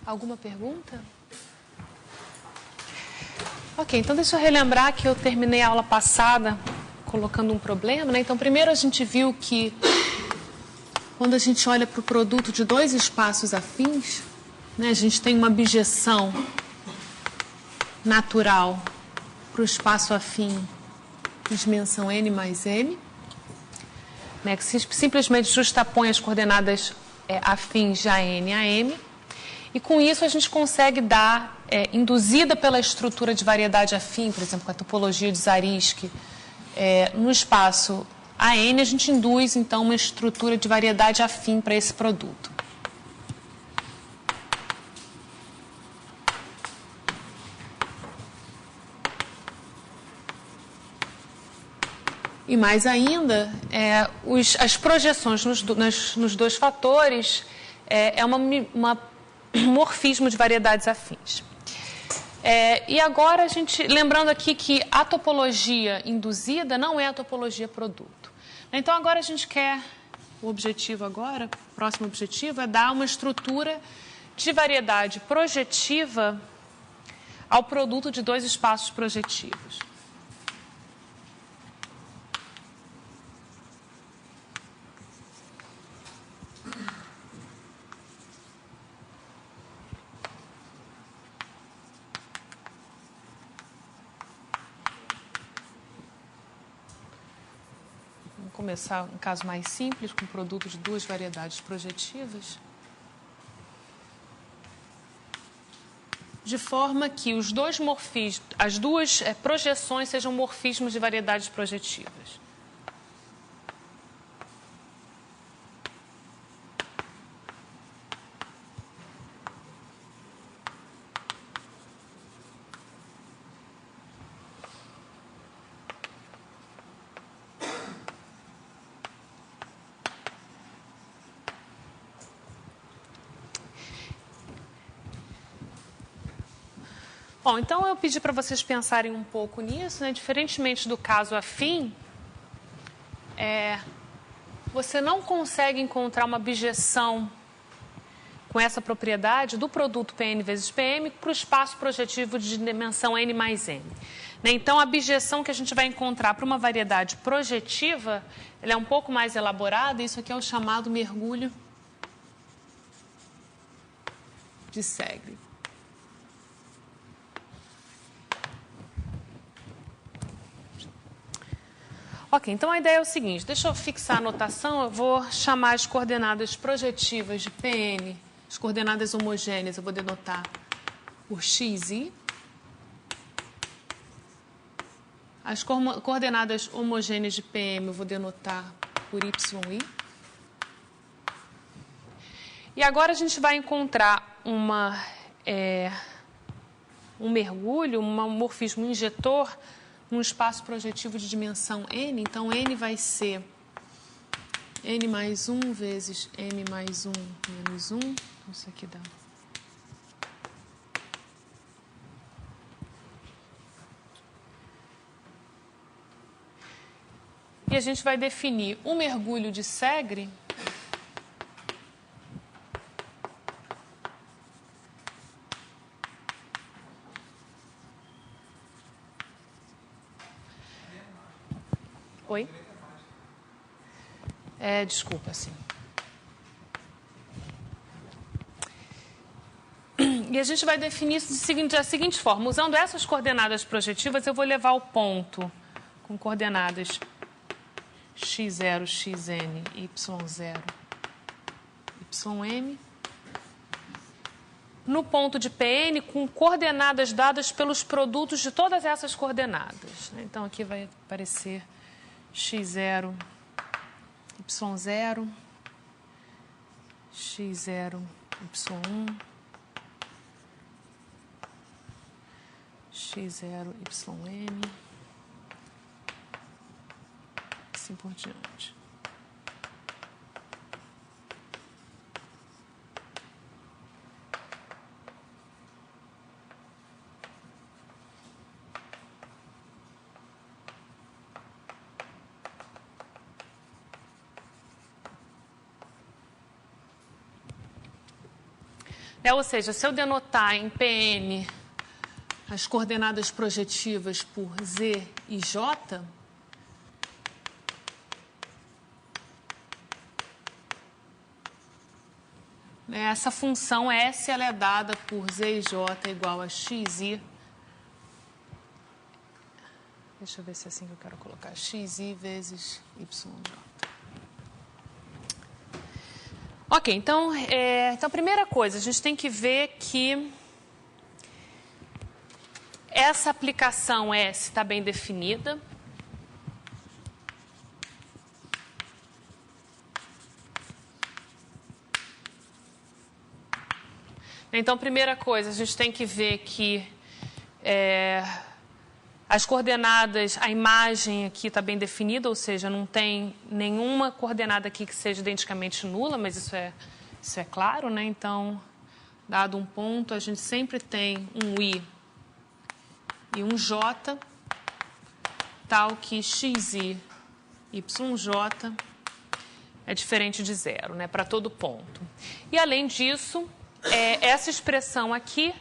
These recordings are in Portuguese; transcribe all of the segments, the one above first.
Alguma pergunta? Ok, então deixa eu relembrar que eu terminei a aula passada colocando um problema, né? Então, primeiro a gente viu que quando a gente olha para o produto de dois espaços afins, né, a gente tem uma bijeção natural para o espaço afim de dimensão n mais m, né, que simplesmente justapõe as coordenadas afins de AN a M. E com isso a gente consegue dar, induzida pela estrutura de variedade afim, por exemplo, com a topologia de Zariski, no espaço AN, a gente induz, então, uma estrutura de variedade afim para esse produto. E mais ainda, as projeções nos dois fatores é um morfismo de variedades afins. E agora, lembrando aqui que a topologia induzida não é a topologia produto. Então, agora a gente quer, o próximo objetivo é dar uma estrutura de variedade projetiva ao produto de dois espaços projetivos. Começar um caso mais simples, com o produto de duas variedades projetivas, de forma que os dois as duas projeções sejam morfismos de variedades projetivas. Bom, então eu pedi para vocês pensarem um pouco nisso, né? Diferentemente do caso afim, você não consegue encontrar uma bijeção com essa propriedade do produto Pn vezes Pm para o espaço projetivo de dimensão n mais m. Né? Então, a bijeção que a gente vai encontrar para uma variedade projetiva, ela é um pouco mais elaborada, isso aqui é o chamado mergulho de Segre. Ok, então a ideia é o seguinte, deixa eu fixar a notação, eu vou chamar as coordenadas projetivas de Pn, as coordenadas homogêneas, eu vou denotar por xi. As coordenadas homogêneas de Pm eu vou denotar por yi. E agora a gente vai encontrar um mergulho, um morfismo injetor, num espaço projetivo de dimensão n. Então, n vai ser n mais 1 vezes m mais 1 menos 1. Isso aqui dá. E a gente vai definir o mergulho de Segre Oi? Desculpa, sim. E a gente vai definir isso da seguinte forma. Usando essas coordenadas projetivas, eu vou levar o ponto com coordenadas x0, xn, y0, ym. No ponto de Pn, com coordenadas dadas pelos produtos de todas essas coordenadas. Então, aqui vai aparecer x0, y0, x0, y1, x0, ym, assim por diante. Ou seja, se eu denotar em PN as coordenadas projetivas por Z e J, essa função S ela é dada por Z e J igual a XI. Deixa eu ver se é assim que eu quero colocar. XI vezes YJ. Ok, então, a primeira coisa, a gente tem que ver que essa aplicação S está bem definida. Então, primeira coisa, a gente tem que ver que as coordenadas, a imagem aqui está bem definida, ou seja, não tem nenhuma coordenada aqui que seja identicamente nula, mas isso é claro, né? Então, dado um ponto, a gente sempre tem um I e um J, tal que XI, YJ é diferente de zero, né? Para todo ponto. E, além disso, essa expressão aqui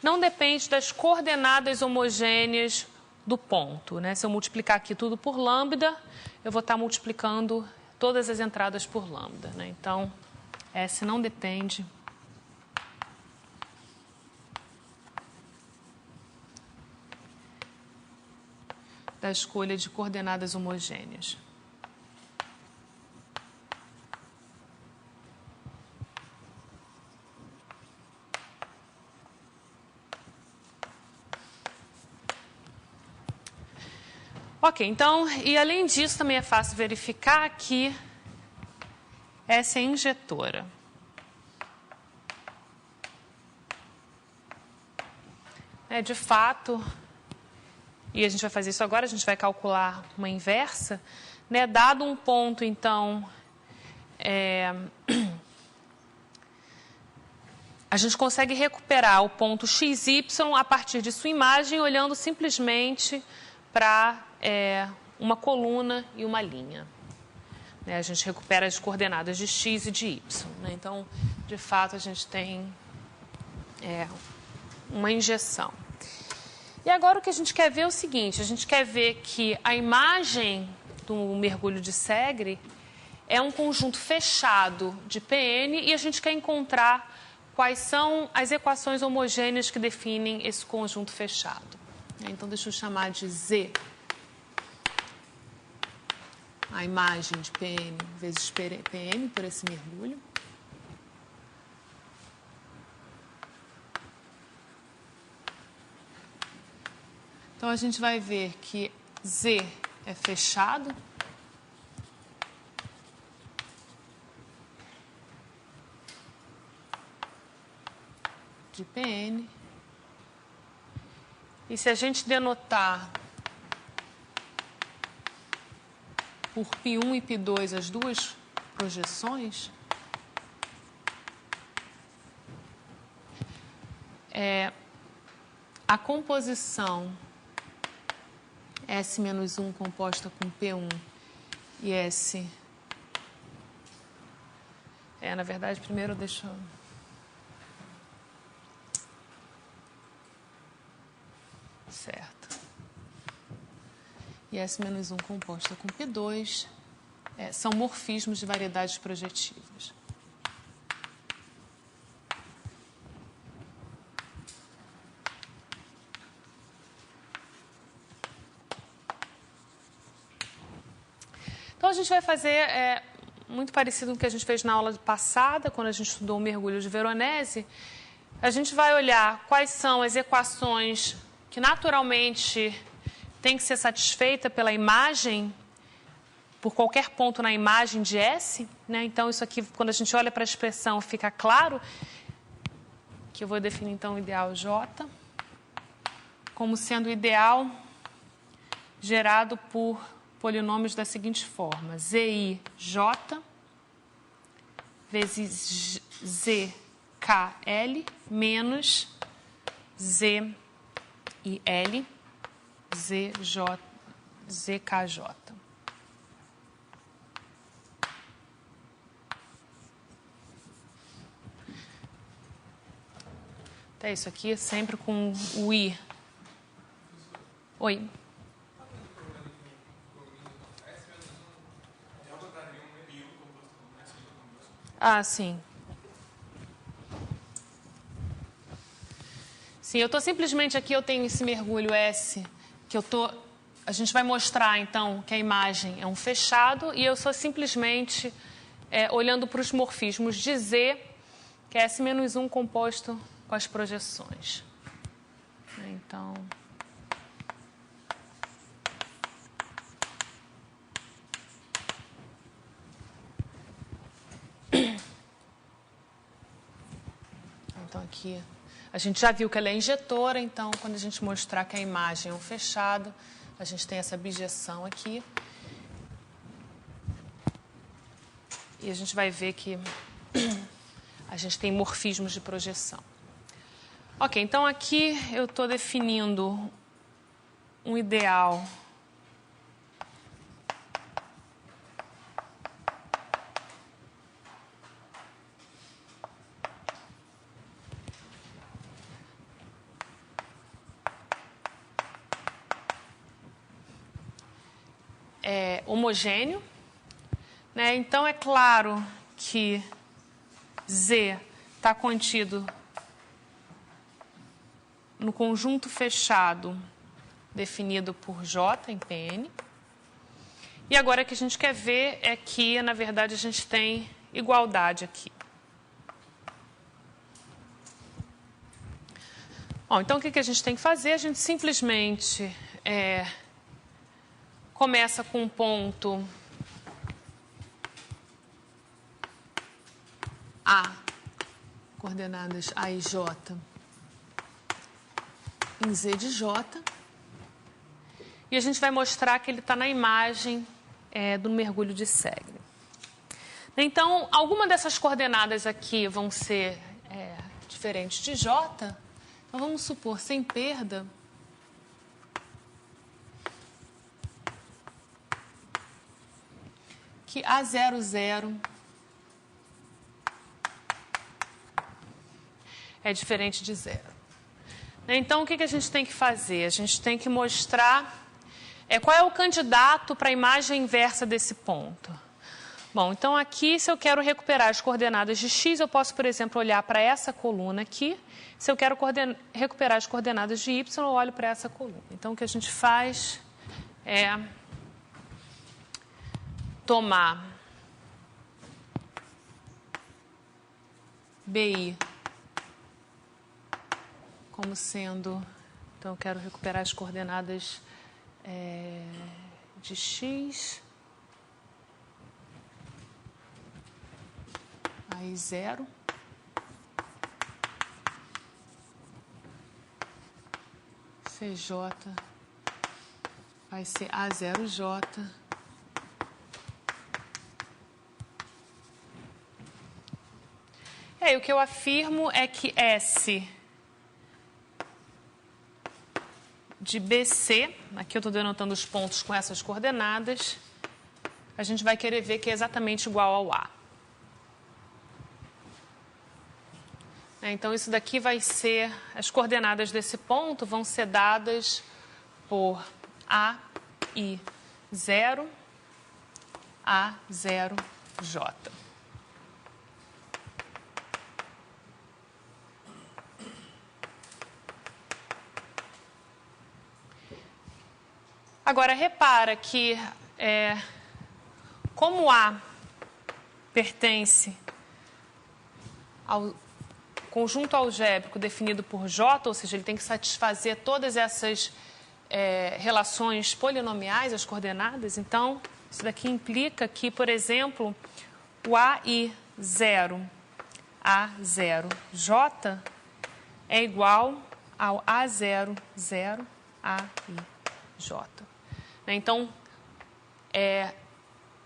não depende das coordenadas homogêneas do ponto, né? Se eu multiplicar aqui tudo por lambda, eu vou estar multiplicando todas as entradas por lambda, né? Então, S não depende da escolha de coordenadas homogêneas. Ok, então, e além disso, também é fácil verificar que essa é injetora. De fato, e a gente vai fazer isso agora, a gente vai calcular uma inversa, né? Dado um ponto, então, a gente consegue recuperar o ponto XY a partir de sua imagem, olhando simplesmente para uma coluna e uma linha. A gente recupera as coordenadas de X e de Y. Né? Então, de fato, a gente tem uma injeção. E agora o que a gente quer ver é o seguinte, a gente quer ver que a imagem do mergulho de Segre é um conjunto fechado de PN e a gente quer encontrar quais são as equações homogêneas que definem esse conjunto fechado. Então, deixa eu chamar de Z a imagem de PN vezes PN por esse mergulho. Então, a gente vai ver que Z é fechado. De PN. E se a gente denotar por π1 e π2 as duas projeções, a composição S-1 composta com P1 e S... na verdade, primeiro deixa eu... Certo. E S-1 composta com P2 são morfismos de variedades projetivas. Então, a gente vai fazer muito parecido com o que a gente fez na aula passada, quando a gente estudou o mergulho de Veronese. A gente vai olhar quais são as equações que naturalmente tem que ser satisfeita pela imagem, por qualquer ponto na imagem de S. Né? Então, isso aqui, quando a gente olha para a expressão, fica claro que eu vou definir, então, o ideal J como sendo o ideal gerado por polinômios da seguinte forma: ZIJ vezes ZKL menos ZIL ZKJ. Até isso aqui, sempre com o I. Oi. Ah, sim. Sim, eu estou simplesmente aqui, eu tenho esse mergulho S, que a gente vai mostrar, então, que a imagem é um fechado, e eu sou simplesmente olhando para os morfismos de Z, que é S-1 composto com as projeções. Então... Então, aqui, a gente já viu que ela é injetora, então, quando a gente mostrar que a imagem é um fechado, a gente tem essa bijeção aqui. E a gente vai ver que a gente tem morfismos de projeção. Ok, então aqui eu estou definindo um ideal homogêneo, né? Então, é claro que Z está contido no conjunto fechado definido por J em Pn. E agora o que a gente quer ver é que, na verdade, a gente tem igualdade aqui. Bom, então, o que a gente tem que fazer? A gente simplesmente começa com um ponto A, coordenadas A e J, em Z de J. E a gente vai mostrar que ele está na imagem do mergulho de Segre. Então, alguma dessas coordenadas aqui vão ser diferentes de J. Então, vamos supor, sem perda, que A00 é diferente de zero. Então, o que a gente tem que fazer? A gente tem que mostrar qual é o candidato para a imagem inversa desse ponto. Bom, então aqui, se eu quero recuperar as coordenadas de x, eu posso, por exemplo, olhar para essa coluna aqui. Se eu quero recuperar as coordenadas de y, eu olho para essa coluna. Então, o que a gente faz é tomar BI como sendo... Então, eu quero recuperar as coordenadas de x, aí 0, CJ vai ser A0J, e aí o que eu afirmo é que S de BC, aqui eu estou denotando os pontos com essas coordenadas, a gente vai querer ver que é exatamente igual ao A. Então, isso daqui vai ser, as coordenadas desse ponto vão ser dadas por A e 0, A0J. Agora, repara que, como A pertence ao conjunto algébrico definido por J, ou seja, ele tem que satisfazer todas essas relações polinomiais, as coordenadas, então, isso daqui implica que, por exemplo, o AI0, A0J é igual ao A00, AIJ. Então,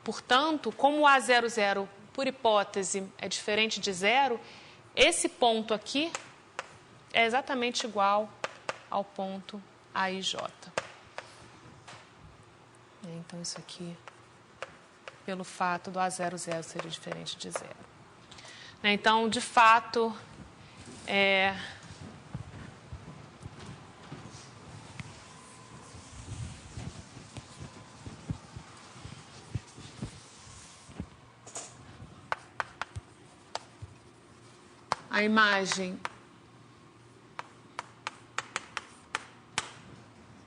portanto, como o A00, por hipótese, é diferente de zero, esse ponto aqui é exatamente igual ao ponto AIJ. Então, isso aqui, pelo fato do A00 ser diferente de zero. Então, de fato, a imagem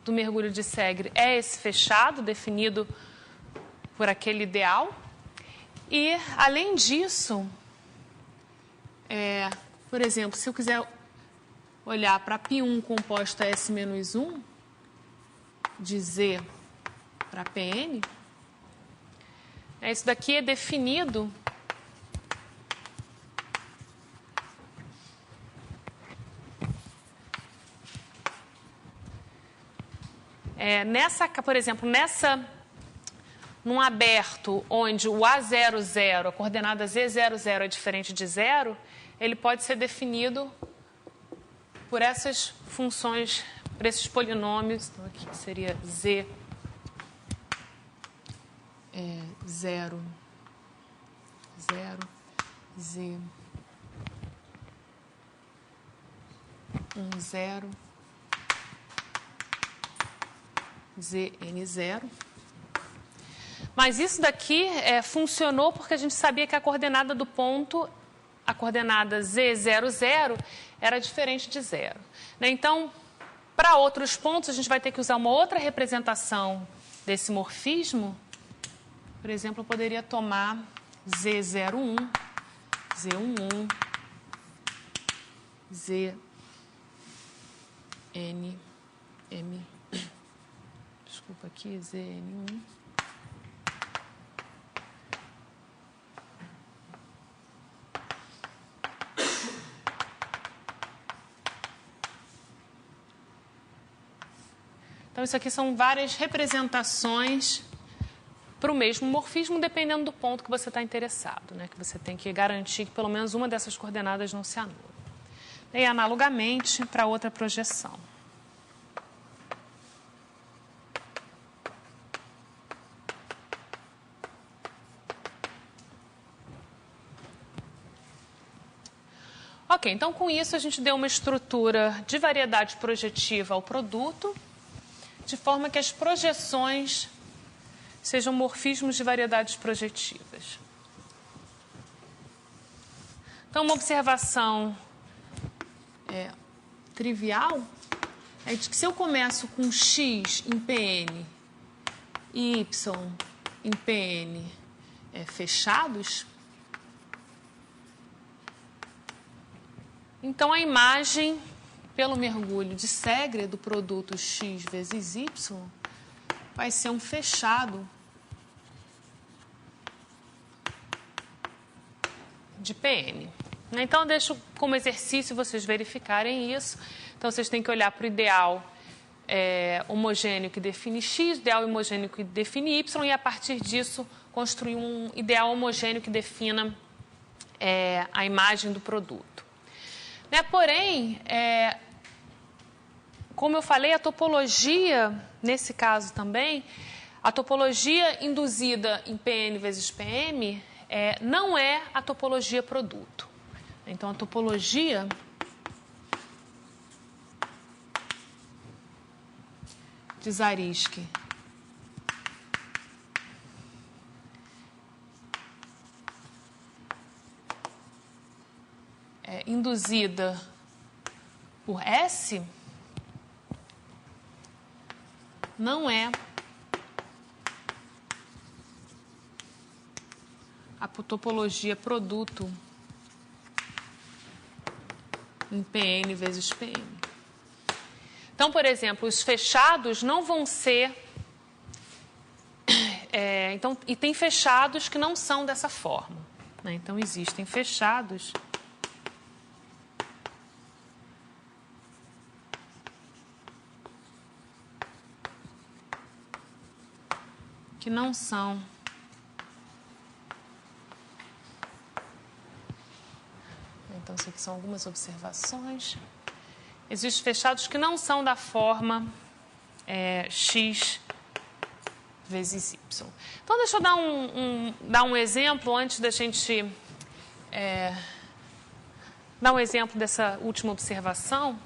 do mergulho de Segre é esse fechado, definido por aquele ideal. E, além disso, por exemplo, se eu quiser olhar para π1 composta S-1, de Z para Pn, isso daqui é definido por exemplo, num aberto onde o A00, a coordenada Z00 é diferente de 0, ele pode ser definido por essas funções, por esses polinômios. Então, aqui seria Z 0, 0, Z 0, Zn0. Mas isso daqui funcionou porque a gente sabia que a coordenada do ponto, a coordenada Z00, era diferente de 0. Então, para outros pontos, a gente vai ter que usar uma outra representação desse morfismo. Por exemplo, eu poderia tomar Z01, Z11, ZNM, desculpa aqui, ZN1. Então, isso aqui são várias representações para o mesmo morfismo, dependendo do ponto que você está interessado, né? Que você tem que garantir que pelo menos uma dessas coordenadas não se anula. E, analogamente, para outra projeção. Ok, então com isso a gente deu uma estrutura de variedade projetiva ao produto, de forma que as projeções sejam morfismos de variedades projetivas. Então, uma observação trivial é de que se eu começo com x em Pn e y em Pn fechados, então a imagem pelo mergulho de Segre do produto x vezes y vai ser um fechado de Pn. Então, eu deixo como exercício vocês verificarem isso. Então, vocês têm que olhar para o ideal homogêneo que define x, ideal homogêneo que define y, e a partir disso construir um ideal homogêneo que defina a imagem do produto. Porém, como eu falei, a topologia, nesse caso também, a topologia induzida em Pn vezes Pm não é a topologia produto. Então, a topologia de Zariski induzida por S não é a topologia produto em Pn vezes Pm. Então, por exemplo, os fechados não vão ser... e tem fechados que não são dessa forma. Então, existem fechados que não são então, isso aqui são algumas observações. Existem fechados que não são da forma x vezes y. Então, deixa eu dar um exemplo antes da gente dar um exemplo dessa última observação.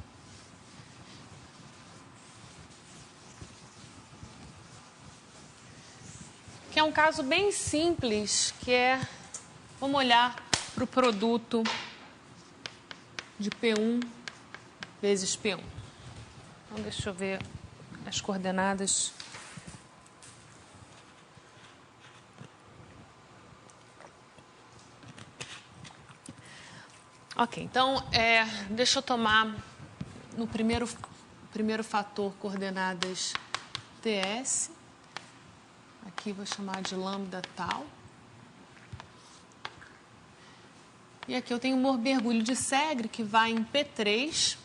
Que é um caso bem simples, que vamos olhar para o produto de P1 vezes P1. Então, deixa eu ver as coordenadas. Ok, então, deixa eu tomar no primeiro fator coordenadas TS. Aqui vou chamar de lambda tal. E aqui eu tenho um mergulho de Segre que vai em P3,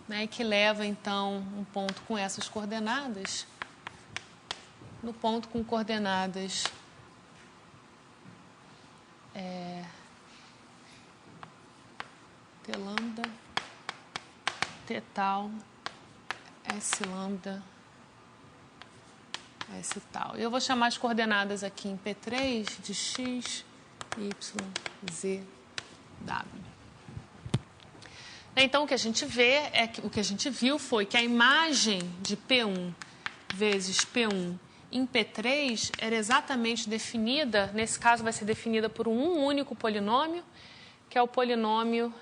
né, que leva, então, um ponto com essas coordenadas. No ponto com coordenadas T lambda, T tal, S lambda, S tal. Eu vou chamar as coordenadas aqui em P3 de X, Y, Z, W. Então, o que a gente vê o que a gente viu foi que a imagem de P1 vezes P1 em P3 era exatamente definida, nesse caso vai ser definida por um único polinômio, que é o polinômio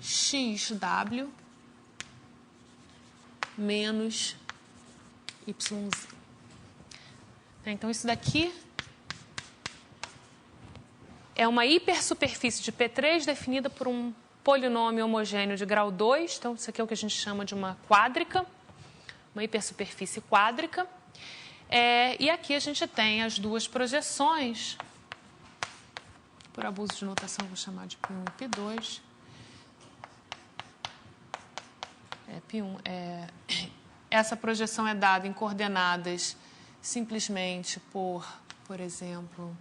XW menos YZ. Então, isso daqui é uma hipersuperfície de P3 definida por um polinômio homogêneo de grau 2. Então, isso aqui é o que a gente chama de uma quádrica, uma hipersuperfície quádrica. E aqui a gente tem as duas projeções. Por abuso de notação, vou chamar de P1 e P2. Essa projeção é dada em coordenadas simplesmente por exemplo,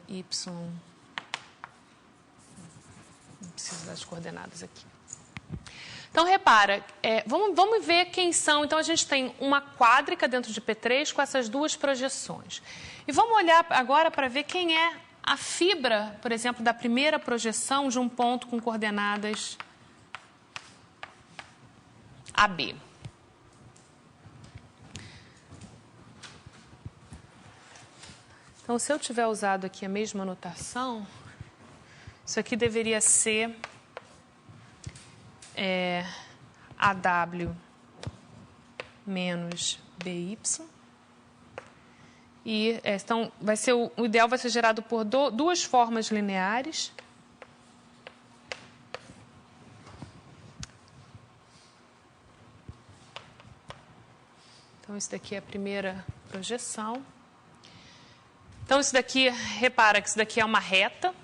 Y. Não preciso das coordenadas aqui. Então, repara, vamos ver quem são. Então, a gente tem uma quádrica dentro de P3 com essas duas projeções. E vamos olhar agora para ver quem é a fibra, por exemplo, da primeira projeção de um ponto com coordenadas AB. Então, se eu tiver usado aqui a mesma notação, isso aqui deveria ser AW menos BY. E, então, o ideal vai ser gerado por duas formas lineares. Então, isso daqui é a primeira projeção. Então, isso daqui, repara que isso daqui é uma reta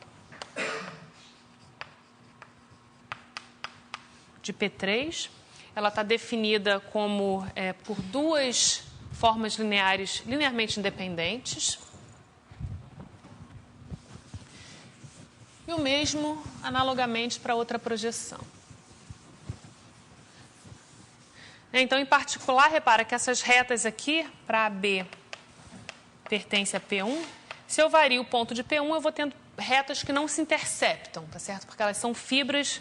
de P3. Ela está definida como por duas formas lineares linearmente independentes. E o mesmo, analogamente, para outra projeção. Então, em particular, repara que essas retas aqui, para AB, pertence a P1. Se eu vario o ponto de P1, eu vou tendo retas que não se interceptam, tá certo? Porque elas são fibras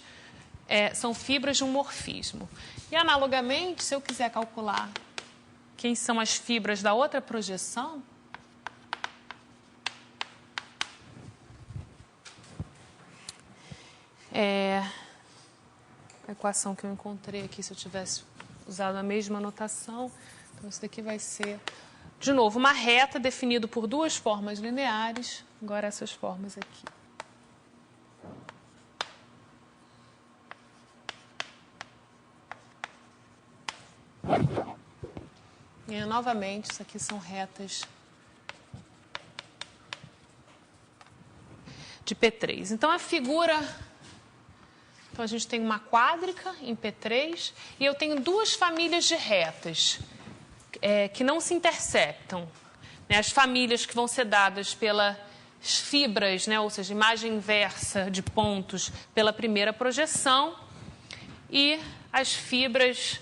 de um morfismo. E, analogamente, se eu quiser calcular quem são as fibras da outra projeção, a equação que eu encontrei aqui, se eu tivesse usado a mesma notação, então isso daqui vai ser, de novo, uma reta definida por duas formas lineares, agora essas formas aqui. E, novamente, isso aqui são retas de P3. Então, a figura... Então, a gente tem uma quádrica em P3 e eu tenho duas famílias de retas que não se interceptam. Né? As famílias que vão ser dadas pelas fibras, né? Ou seja, imagem inversa de pontos pela primeira projeção e as fibras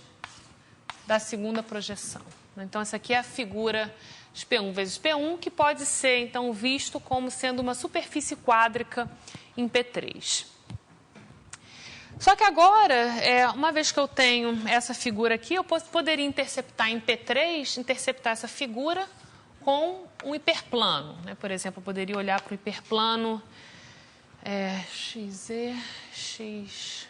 da segunda projeção. Então, essa aqui é a figura de P1 vezes P1, que pode ser, então, visto como sendo uma superfície quádrica em P3. Só que agora, uma vez que eu tenho essa figura aqui, eu poderia interceptar em P3, interceptar essa figura com um hiperplano. Né? Por exemplo, eu poderia olhar para o hiperplano XZ, XY,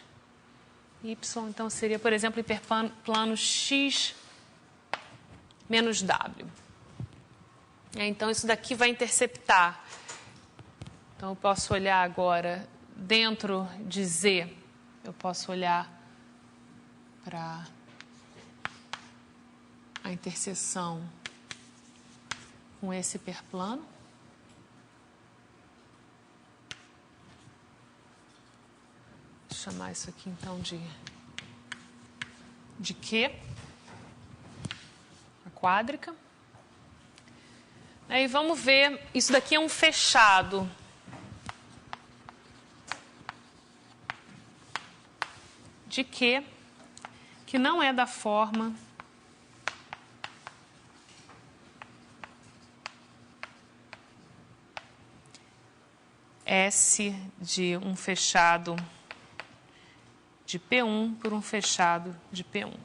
então seria, por exemplo, hiperplano X menos W. Então, isso daqui vai interceptar. Então, eu posso olhar agora dentro de Z, eu posso olhar para a interseção com esse hiperplano. Vou chamar isso aqui, então, de Q, a quádrica. Aí vamos ver, isso daqui é um fechado. De Q, que não é da forma S de um fechado de P1 por um fechado de P1.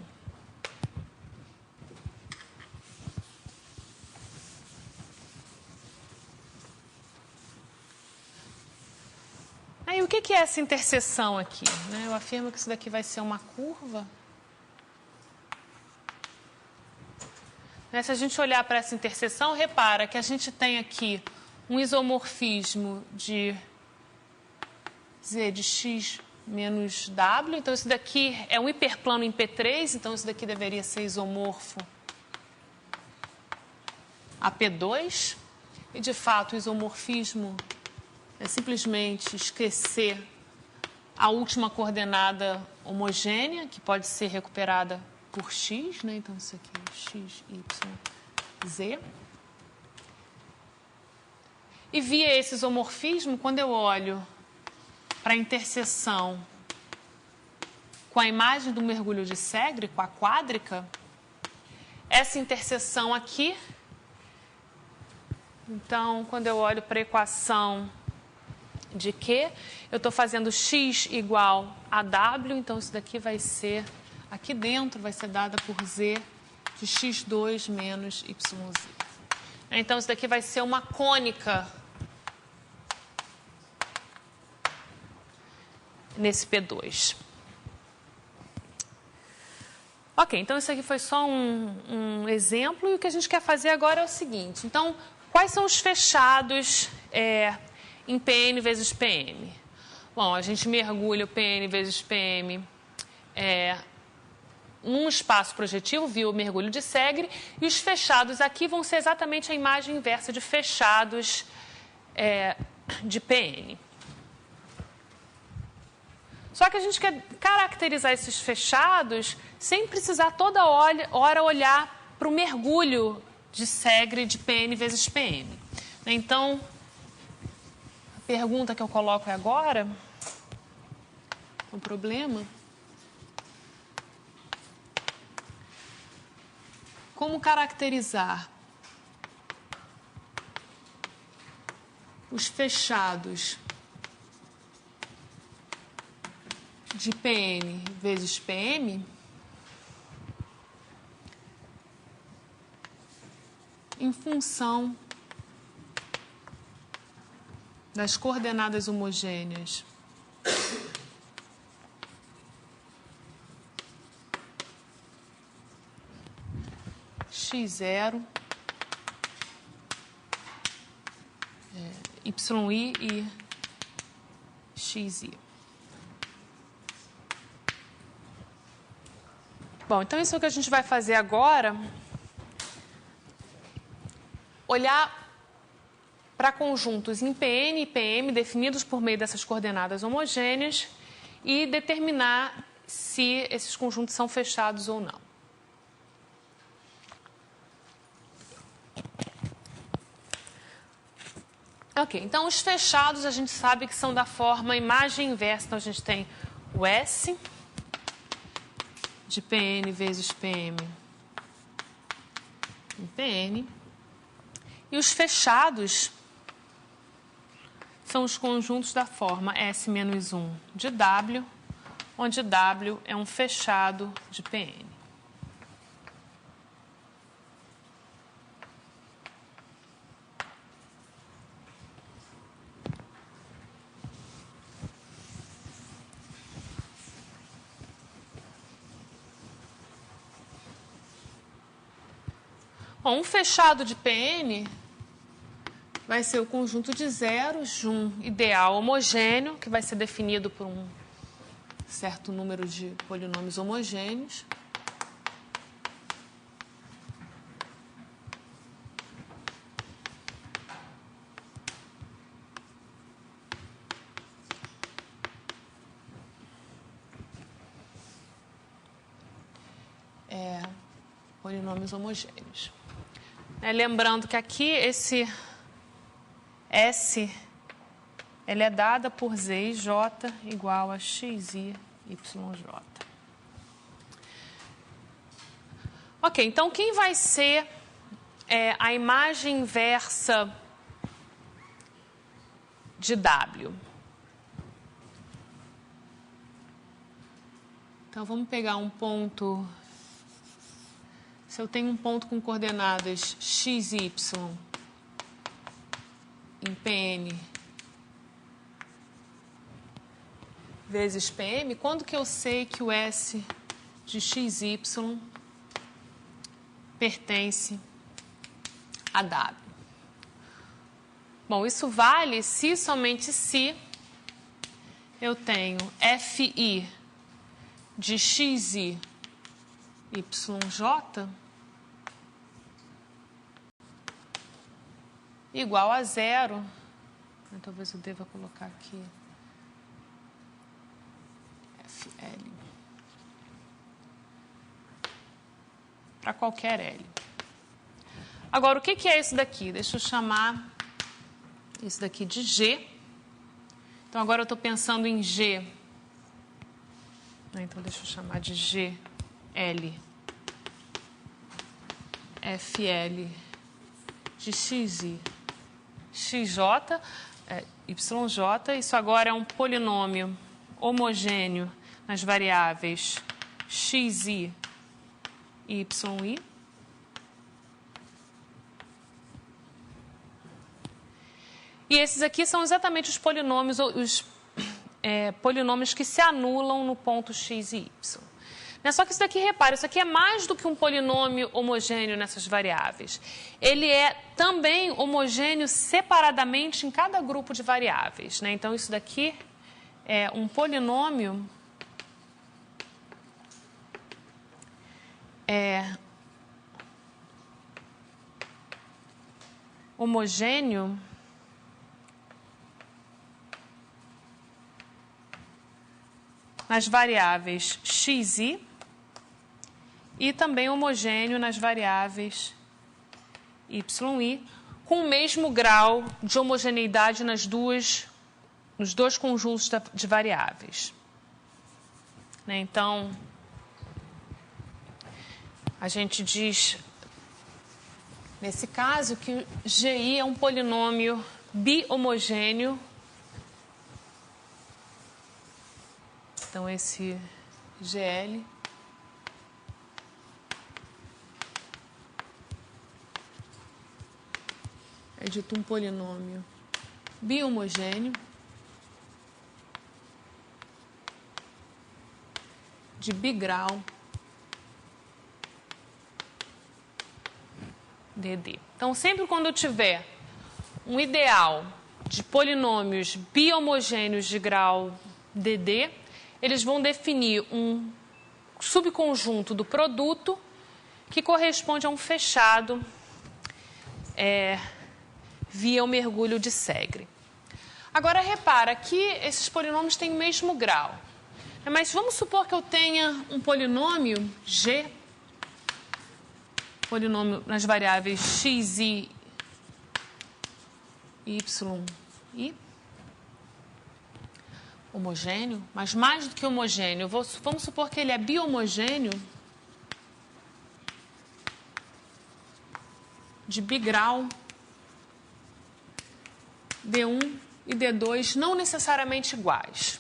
Aí, o que é essa interseção aqui? Eu afirmo que isso daqui vai ser uma curva. Se a gente olhar para essa interseção, repara que a gente tem aqui um isomorfismo de Z de X menos W. Então, isso daqui é um hiperplano em P3, então isso daqui deveria ser isomorfo a P2. E, de fato, o isomorfismo é simplesmente esquecer a última coordenada homogênea, que pode ser recuperada por x, Então, isso aqui é x, y, z. E via esse isomorfismo, quando eu olho para a interseção com a imagem do mergulho de Segre, com a quádrica, essa interseção aqui, então, quando eu olho para a equação de Q, eu estou fazendo x igual a W, então isso daqui vai ser, aqui dentro vai ser dada por Z de x2 menos YZ. Então, isso daqui vai ser uma cônica nesse P2. Ok, então isso aqui foi só um exemplo, e o que a gente quer fazer agora é o seguinte. Então, quais são os fechados em Pn vezes Pm? Bom, a gente mergulha o Pn vezes Pm num espaço projetivo, via o mergulho de Segre, e os fechados aqui vão ser exatamente a imagem inversa de fechados de Pn. Só que a gente quer caracterizar esses fechados sem precisar toda hora olhar para o mergulho de Segre de Pn vezes Pm. Então, a pergunta que eu coloco agora, o problema, como caracterizar os fechados de Pn vezes Pm em função das coordenadas homogêneas x0, yi e xi. Bom, então isso é o que a gente vai fazer agora. Olhar para conjuntos em Pn e Pm definidos por meio dessas coordenadas homogêneas e determinar se esses conjuntos são fechados ou não. Ok, então os fechados a gente sabe que são da forma imagem inversa. Então a gente tem o S de Pn vezes Pm em Pn. E os fechados são os conjuntos da forma S menos 1 de W, onde W é um fechado de Pn. Bom, um fechado de Pn vai ser o conjunto de zeros de um ideal homogêneo, que vai ser definido por um certo número de polinômios homogêneos. Polinômios homogêneos. Lembrando que aqui esse S ele é dada por Z e J igual a XI, YJ. Ok, então quem vai ser a imagem inversa de W? Então vamos pegar um ponto. Se eu tenho um ponto com coordenadas x e y em Pn vezes Pm, quando que eu sei que o S de xy pertence a W? Bom, isso vale se somente se eu tenho Fi de xi YJ igual a zero. Talvez eu deva colocar aqui FL para qualquer L. Agora, o que é isso daqui? Deixa eu chamar isso daqui de G. Então, agora eu estou pensando em G. Então, deixa eu chamar de GL, FL de XI, XJ, YJ. Isso agora é um polinômio homogêneo nas variáveis XI e YI. E esses aqui são exatamente os polinômios, polinômios que se anulam no ponto x e y. Só que isso daqui, repare, isso aqui é mais do que um polinômio homogêneo nessas variáveis. Ele é também homogêneo separadamente em cada grupo de variáveis. Então, isso daqui é um polinômio homogêneo nas variáveis xi e também homogêneo nas variáveis yi, com o mesmo grau de homogeneidade nos dois conjuntos de variáveis. Então, a gente diz, nesse caso, que o GI é um polinômio bi-homogêneo. Então, esse GL é dito um polinômio bi-homogêneo de bigrau DD. Então, sempre quando eu tiver um ideal de polinômios bi-homogêneos de grau DD, eles vão definir um subconjunto do produto que corresponde a um fechado via o mergulho de Segre. Agora, repara que esses polinômios têm o mesmo grau. Mas vamos supor que eu tenha um polinômio G, polinômio nas variáveis x, y, y, homogêneo, mas mais do que homogêneo. Vamos supor que ele é bi-homogêneo de bigrau D1 e D2 não necessariamente iguais.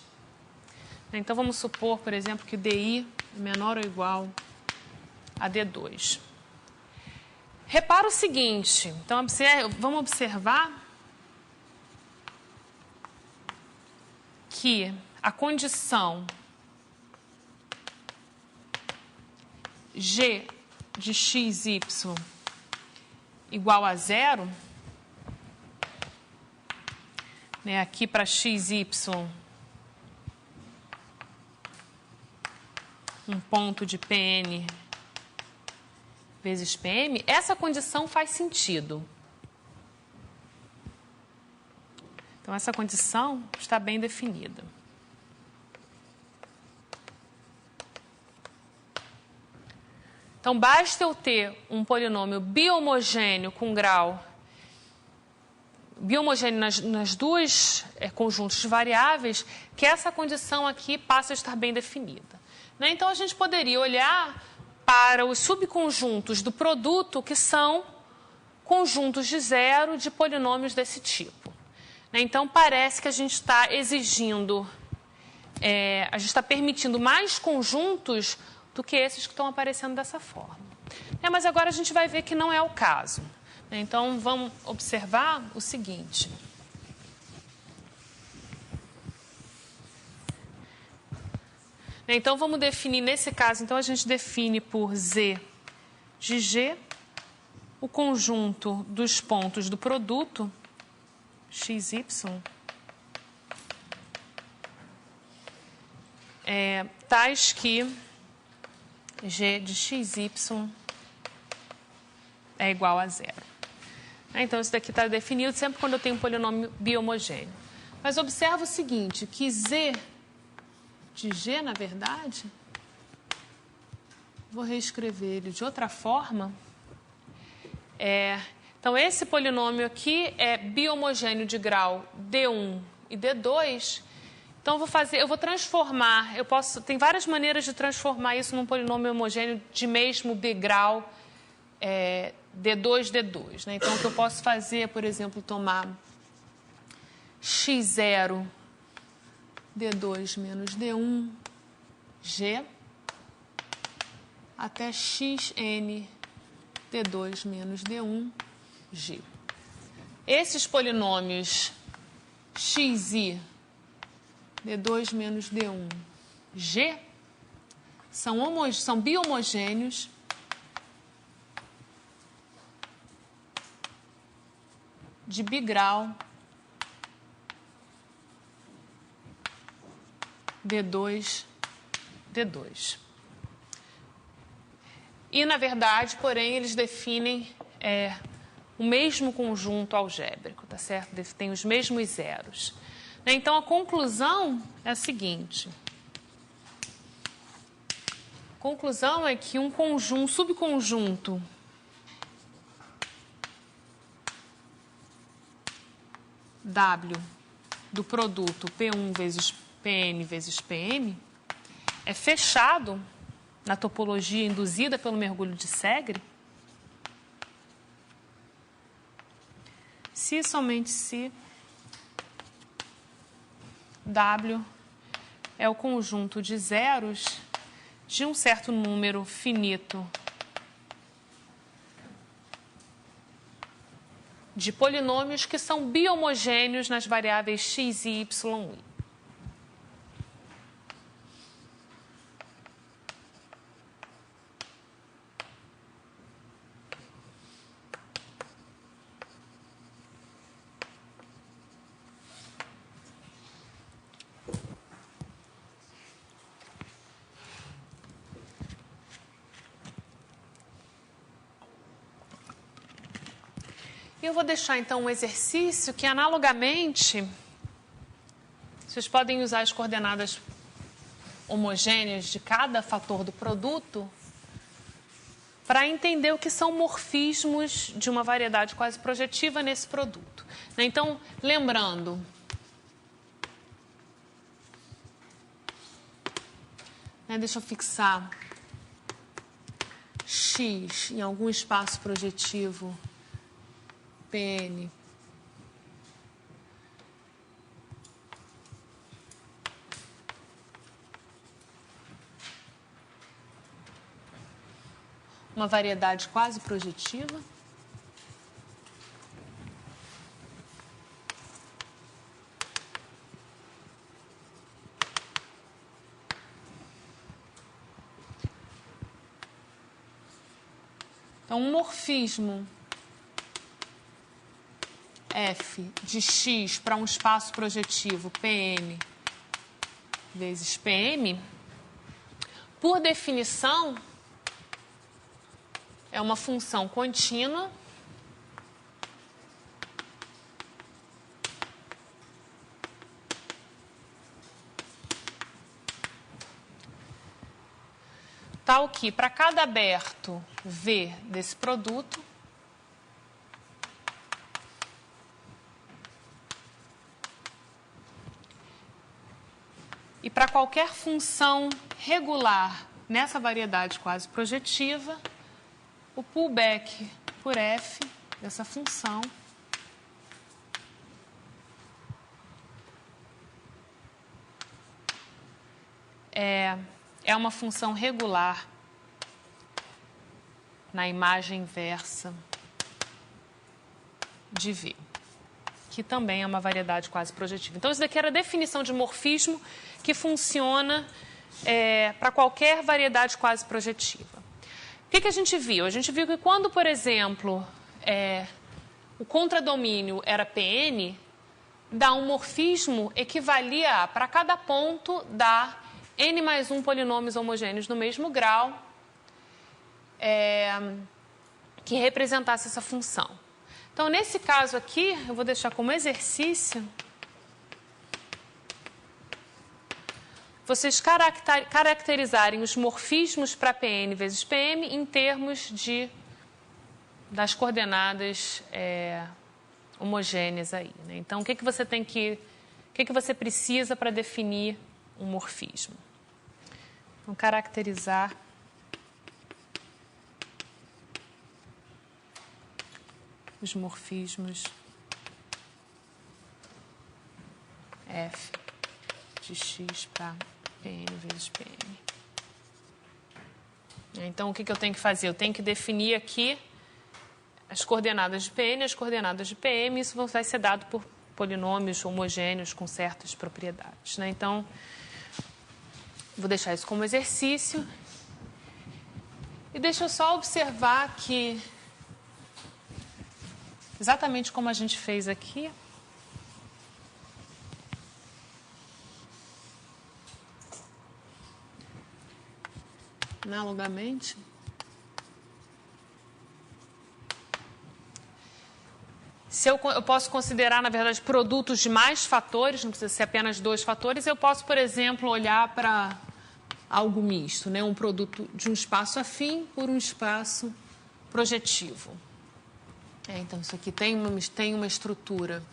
Então, vamos supor, por exemplo, que DI é menor ou igual a D2. Repara o seguinte, então vamos observar que a condição G de xy igual a zero, né, aqui para x, y, um ponto de Pn vezes Pm, essa condição faz sentido. Então, essa condição está bem definida. Então, basta eu ter um polinômio bi-homogêneo com grau bi-homogêneo nas duas conjuntos de variáveis, que essa condição aqui passa a estar bem definida. Né? Então, a gente poderia olhar para os subconjuntos do produto, que são conjuntos de zero de polinômios desse tipo. Né? Então, parece que a gente está exigindo, a gente está permitindo mais conjuntos do que esses que estão aparecendo dessa forma. Mas agora a gente vai ver que não é o caso. Então, vamos observar o seguinte. Então, vamos definir, nesse caso, então a gente define por Z de G o conjunto dos pontos do produto, XY, tais que G de XY é igual a zero. Então, isso daqui está definido sempre quando eu tenho um polinômio bi-homogêneo. Mas observa o seguinte, que Z de G, na verdade, vou reescrever ele de outra forma. Então, esse polinômio aqui é bi-homogêneo de grau D1 e D2. Então, eu vou transformar, tem várias maneiras de transformar isso num polinômio homogêneo de mesmo bigrau D2, D2. Né? Então, o que eu posso fazer é, por exemplo, tomar x0 D2 menos D1 G até xn D2 menos D1 G. Esses polinômios xi D2 menos D1 G são bi-homogêneos de bigrau D2, D2. E, na verdade, porém, eles definem o mesmo conjunto algébrico, tá certo? Tem os mesmos zeros. Então, a conclusão é a seguinte. A conclusão é que um subconjunto W do produto P1 vezes Pn vezes Pm é fechado na topologia induzida pelo mergulho de Segre se somente se W é o conjunto de zeros de um certo número finito de polinômios que são bi-homogêneos nas variáveis x e y. E eu vou deixar, então, um exercício que, analogamente, vocês podem usar as coordenadas homogêneas de cada fator do produto para entender o que são morfismos de uma variedade quase projetiva nesse produto. Então, lembrando, deixa eu fixar x em algum espaço projetivo Pn uma variedade quase projetiva. Então, um morfismo f de x para um espaço projetivo Pn vezes Pm, por definição, é uma função contínua tal que, para cada aberto V desse produto, e para qualquer função regular nessa variedade quase projetiva, o pullback por f dessa função é uma função regular na imagem inversa de V, que também é uma variedade quase projetiva. Então, isso daqui era a definição de morfismo que funciona para qualquer variedade quase projetiva. O que a gente viu? A gente viu que quando, por exemplo, o contradomínio era Pn, dar um morfismo equivalia a, para cada ponto, dar n mais 1 polinômios homogêneos no mesmo grau que representasse essa função. Então, nesse caso aqui, eu vou deixar como exercício vocês caracterizarem os morfismos para Pn vezes Pm em termos das coordenadas homogêneas aí, né? Então, o que você tem que... O que você precisa para definir um morfismo? Então, caracterizar os morfismos f de x para Pn vezes Pm. Então, o que eu tenho que fazer? Eu tenho que definir aqui as coordenadas de Pn e as coordenadas de Pm. Isso vai ser dado por polinômios homogêneos com certas propriedades, né? Então, vou deixar isso como exercício. E deixa eu só observar que, exatamente como a gente fez aqui, analogamente, se eu posso considerar, na verdade, produtos de mais fatores, não precisa ser apenas 2 fatores, eu posso, por exemplo, olhar para algo misto, né? Um produto de um espaço afim por um espaço projetivo. Então, isso aqui tem uma estrutura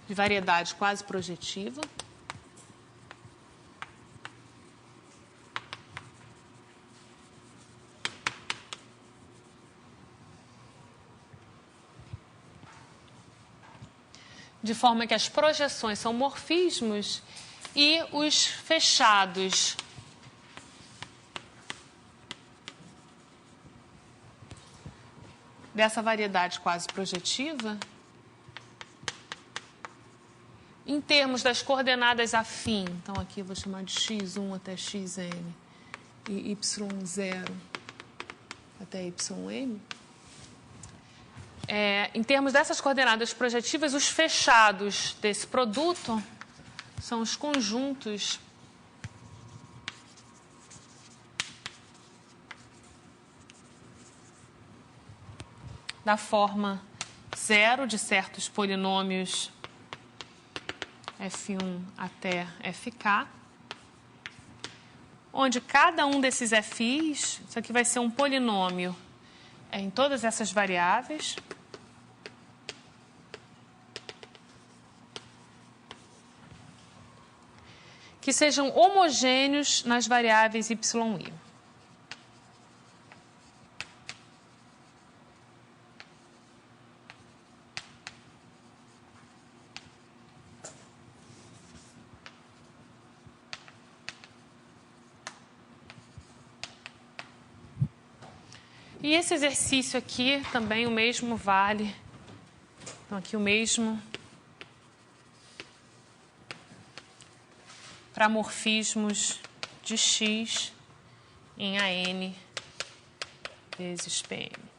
de variedade quase projetiva. De forma que as projeções são morfismos e os fechados dessa variedade quase projetiva, em termos das coordenadas afim, então aqui eu vou chamar de x1 até xn e y0 até ym, em termos dessas coordenadas projetivas, os fechados desse produto são os conjuntos da forma zero de certos polinômios f1 até fk, onde cada um desses f's, isso aqui vai ser um polinômio em todas essas variáveis, que sejam homogêneos nas variáveis y e i. E esse exercício aqui também o mesmo vale. Então, aqui o mesmo para morfismos de x em AN vezes PM.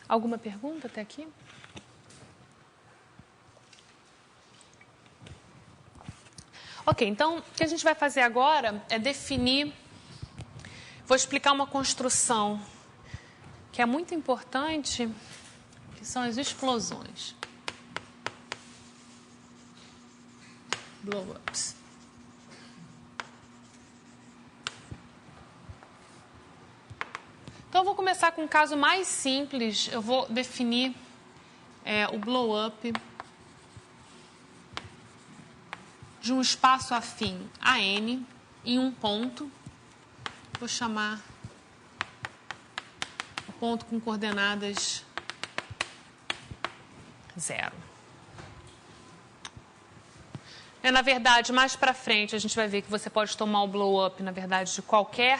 Alguma pergunta até aqui? Ok, então o que a gente vai fazer agora é definir, vou explicar uma construção que é muito importante, que são as explosões. Blow-ups. Então, eu vou começar com um caso mais simples. Eu vou definir o blow-up de um espaço afim a N em um ponto. Vou chamar o ponto com coordenadas 0. Na verdade, mais para frente, a gente vai ver que você pode tomar o blow-up, na verdade, de qualquer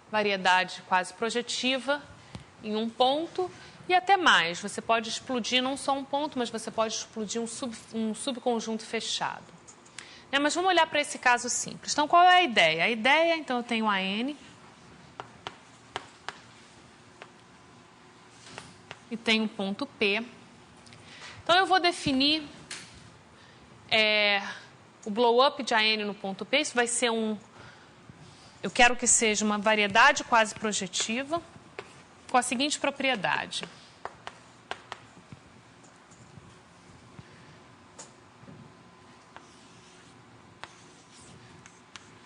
variedade quase projetiva em um ponto e até mais. Você pode explodir não só um ponto, mas você pode explodir um subconjunto fechado. Mas vamos olhar para esse caso simples. Então, qual é a ideia? A ideia, então, eu tenho a N e tenho um ponto P. Então, eu vou definir o blow-up de AN no ponto P. Isso vai ser eu quero que seja uma variedade quase projetiva com a seguinte propriedade.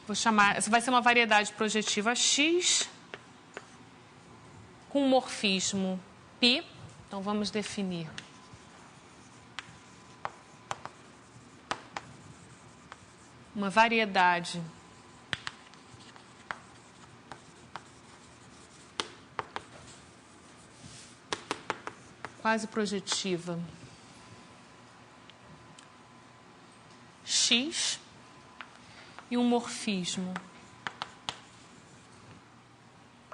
Vou chamar, essa vai ser uma variedade projetiva X com morfismo π. Então, vamos definir uma variedade quase projetiva X e um morfismo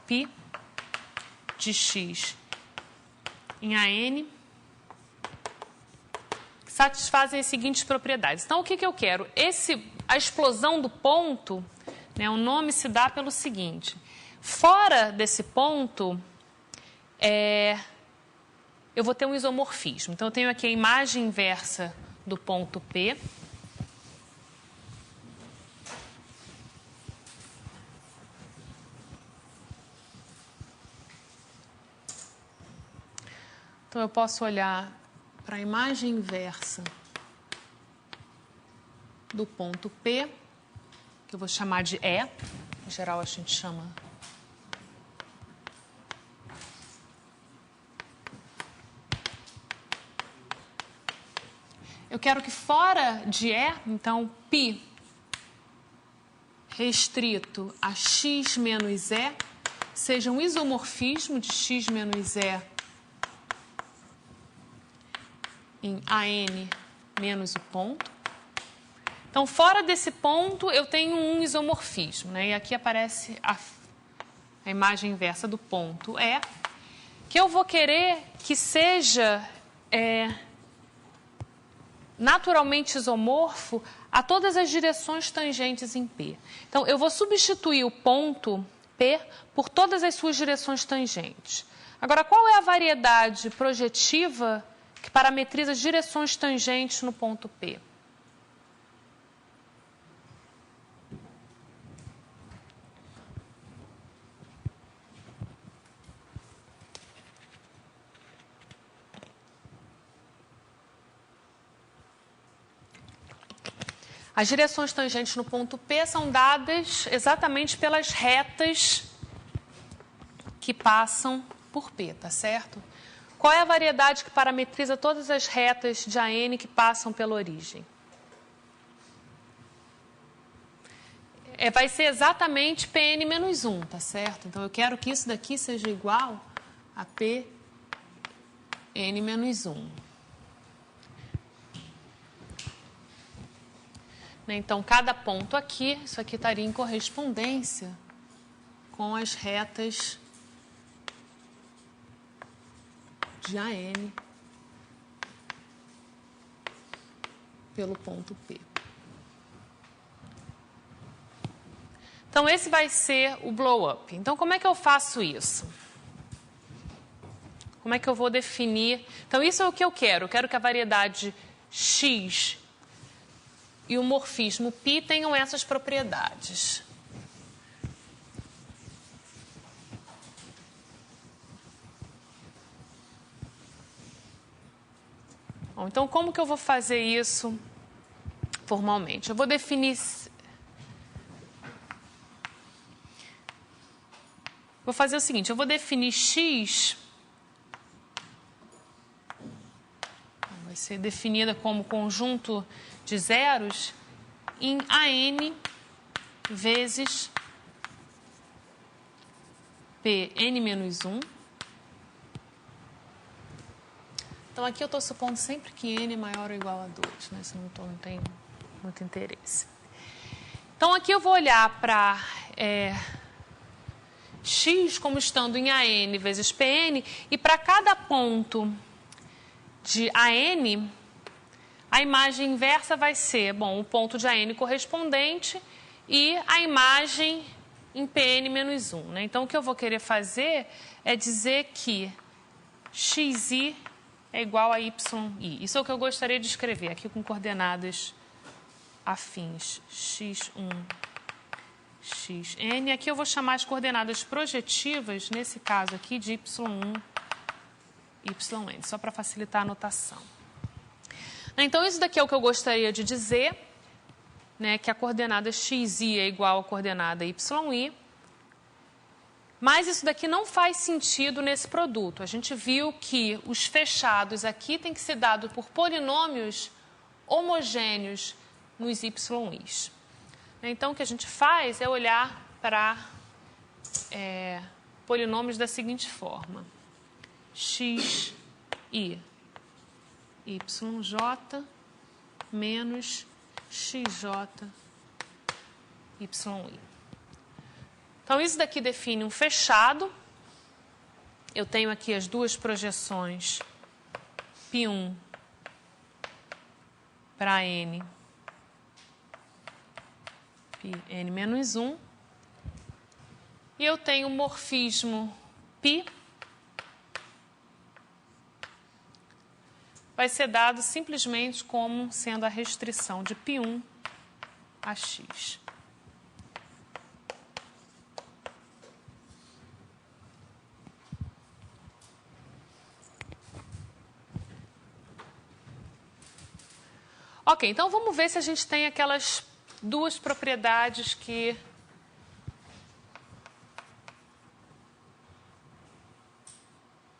π de X em AN que satisfazem as seguintes propriedades. Então, o que eu quero? A explosão do ponto, o nome se dá pelo seguinte. Fora desse ponto, eu vou ter um isomorfismo. Então, eu tenho aqui a imagem inversa do ponto P. Então, eu posso olhar para a imagem inversa do ponto P, que eu vou chamar de E. Em geral, a gente chama eu quero que fora de E, então, π restrito a x menos E seja um isomorfismo de x menos E em AN menos o ponto. Então, fora desse ponto, eu tenho um isomorfismo, E aqui aparece a imagem inversa do ponto E, que eu vou querer que seja naturalmente isomorfo a todas as direções tangentes em P. Então, eu vou substituir o ponto P por todas as suas direções tangentes. Agora, qual é a variedade projetiva que parametriza as direções tangentes no ponto P? As direções tangentes no ponto P são dadas exatamente pelas retas que passam por P, tá certo? Qual é a variedade que parametriza todas as retas de AN que passam pela origem? Vai ser exatamente Pn menos 1, tá certo? Então, eu quero que isso daqui seja igual a P n menos 1. Então, cada ponto aqui, isso aqui estaria em correspondência com as retas de AN pelo ponto P. Então, esse vai ser o blow-up. Então, como é que eu faço isso? Como é que eu vou definir? Então, isso é o que eu quero. Eu quero que a variedade X e o morfismo π tenham essas propriedades. Bom, então, como que eu vou fazer isso formalmente? Eu vou definir... Vou fazer o seguinte, eu vou definir X... Vai ser definida como conjunto de zeros em AN vezes Pn menos 1. Então, aqui eu estou supondo sempre que n é maior ou igual a 2, né? Senão não tem muito interesse. Então, aqui eu vou olhar para x como estando em AN vezes Pn, e para cada ponto de AN, a imagem inversa vai ser, bom, o ponto de AN correspondente e a imagem em Pn menos 1. Né? Então, o que eu vou querer fazer é dizer que xi é igual a yi. Isso é o que eu gostaria de escrever aqui com coordenadas afins. x1, xn. Aqui eu vou chamar as coordenadas projetivas, nesse caso aqui, de y1, yn, só para facilitar a notação. Então, isso daqui é o que eu gostaria de dizer, né, que a coordenada xi é igual à coordenada yi. Mas isso daqui não faz sentido nesse produto. A gente viu que os fechados aqui têm que ser dados por polinômios homogêneos nos yi's. Então, o que a gente faz é olhar para polinômios da seguinte forma. Xi yj menos xj yi. Então, isso daqui define um fechado. Eu tenho aqui as duas projeções π1 para n, Pn menos 1. E eu tenho o morfismo π, vai ser dado simplesmente como sendo a restrição de π1 a x. Ok, então vamos ver se a gente tem aquelas duas propriedades que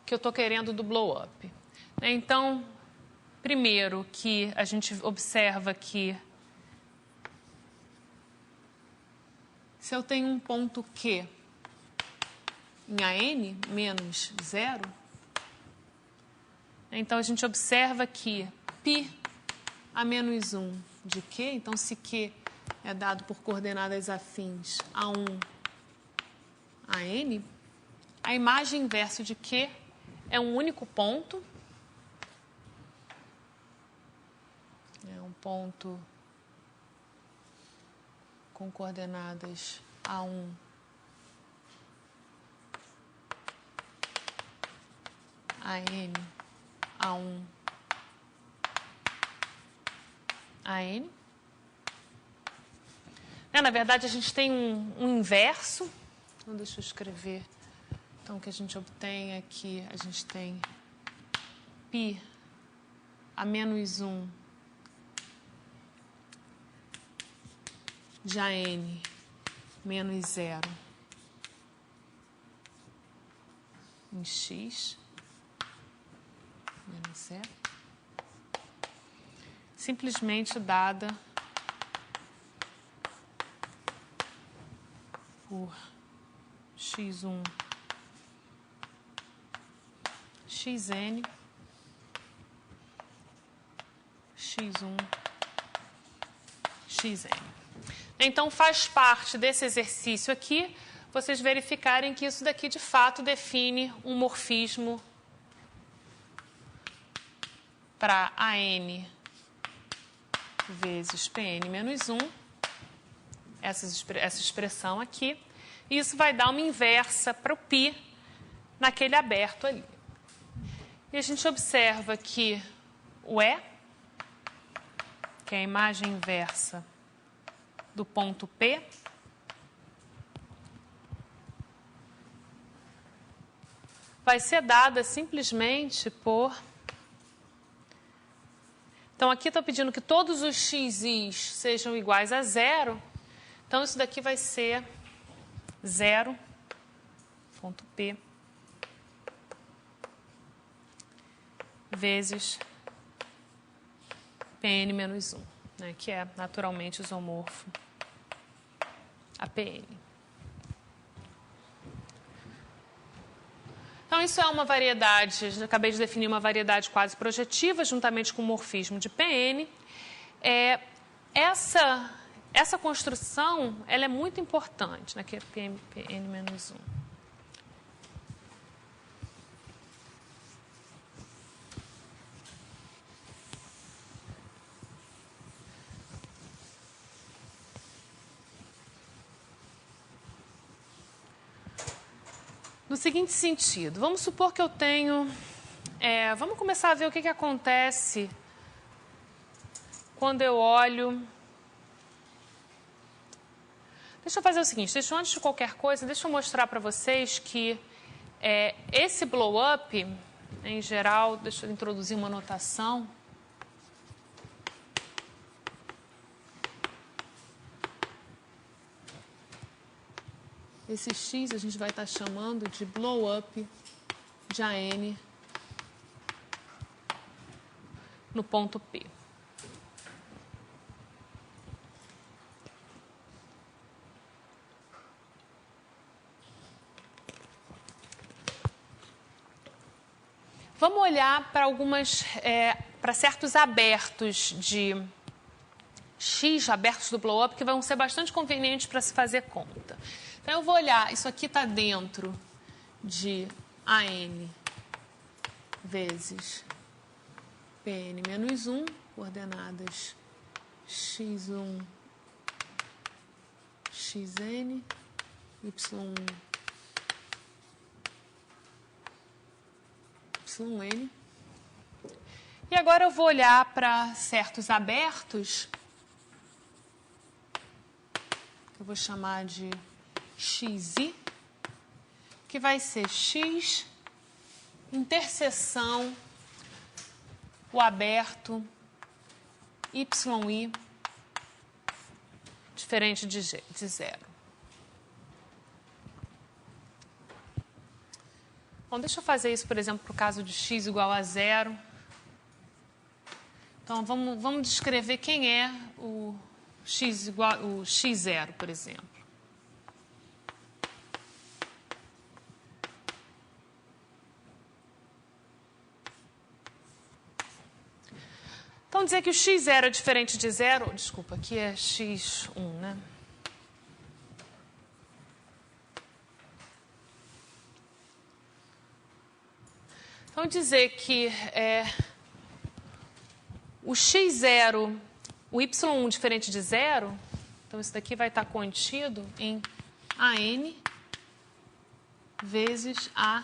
eu estou querendo do blow-up. Então, primeiro que a gente observa que se eu tenho um ponto Q em AN menos 0, então a gente observa que π a menos 1 de Q, então se Q é dado por coordenadas afins a 1 a N, a imagem inversa de Q é um único ponto, é um ponto com coordenadas A1 a N, A1 a N. Na verdade, a gente tem um inverso. Então, deixa eu escrever. Então, o que a gente obtém aqui, a gente tem π a menos 1 de AN menos 0 em x menos 0. Simplesmente dada por x1, xn x1, xn. Então, faz parte desse exercício aqui vocês verificarem que isso daqui, de fato, define um morfismo para AN vezes Pn menos 1, essa expressão aqui. E isso vai dar uma inversa para o π naquele aberto ali. E a gente observa que o E, que é a imagem inversa do ponto P, vai ser dada simplesmente por... Então, aqui estou pedindo que todos os xis sejam iguais a zero. Então, isso daqui vai ser 0, ponto P, vezes Pn menos 1, né, que é naturalmente isomorfo a Pn. Então, isso é uma variedade, eu acabei de definir uma variedade quase projetiva, juntamente com o morfismo de Pn. Essa construção ela é muito importante, né, que é Pn menos 1. No seguinte sentido, vamos supor que eu tenho... vamos começar a ver o que acontece quando eu olho... Deixa eu fazer o seguinte, antes de qualquer coisa, deixa eu mostrar para vocês que esse blow-up, em geral, deixa eu introduzir uma notação. Esse x a gente vai estar chamando de blow-up de AN no ponto P. Vamos olhar para para certos abertos de x, abertos do blow-up, que vão ser bastante convenientes para se fazer conta. Então, eu vou olhar, isso aqui está dentro de AN vezes Pn menos 1, coordenadas x1, xn, y1, yn. E agora eu vou olhar para certos abertos, que eu vou chamar de xi, que vai ser x interseção o aberto yi diferente de zero. Bom, deixa eu fazer isso, por exemplo, para o caso de x igual a zero. Então, vamos descrever quem é o x0, por exemplo. Então, dizer que o x0 é diferente de zero... Desculpa, aqui é x1, né? Então, dizer que o x0, o y1 diferente de zero, então isso daqui vai estar contido em AN vezes a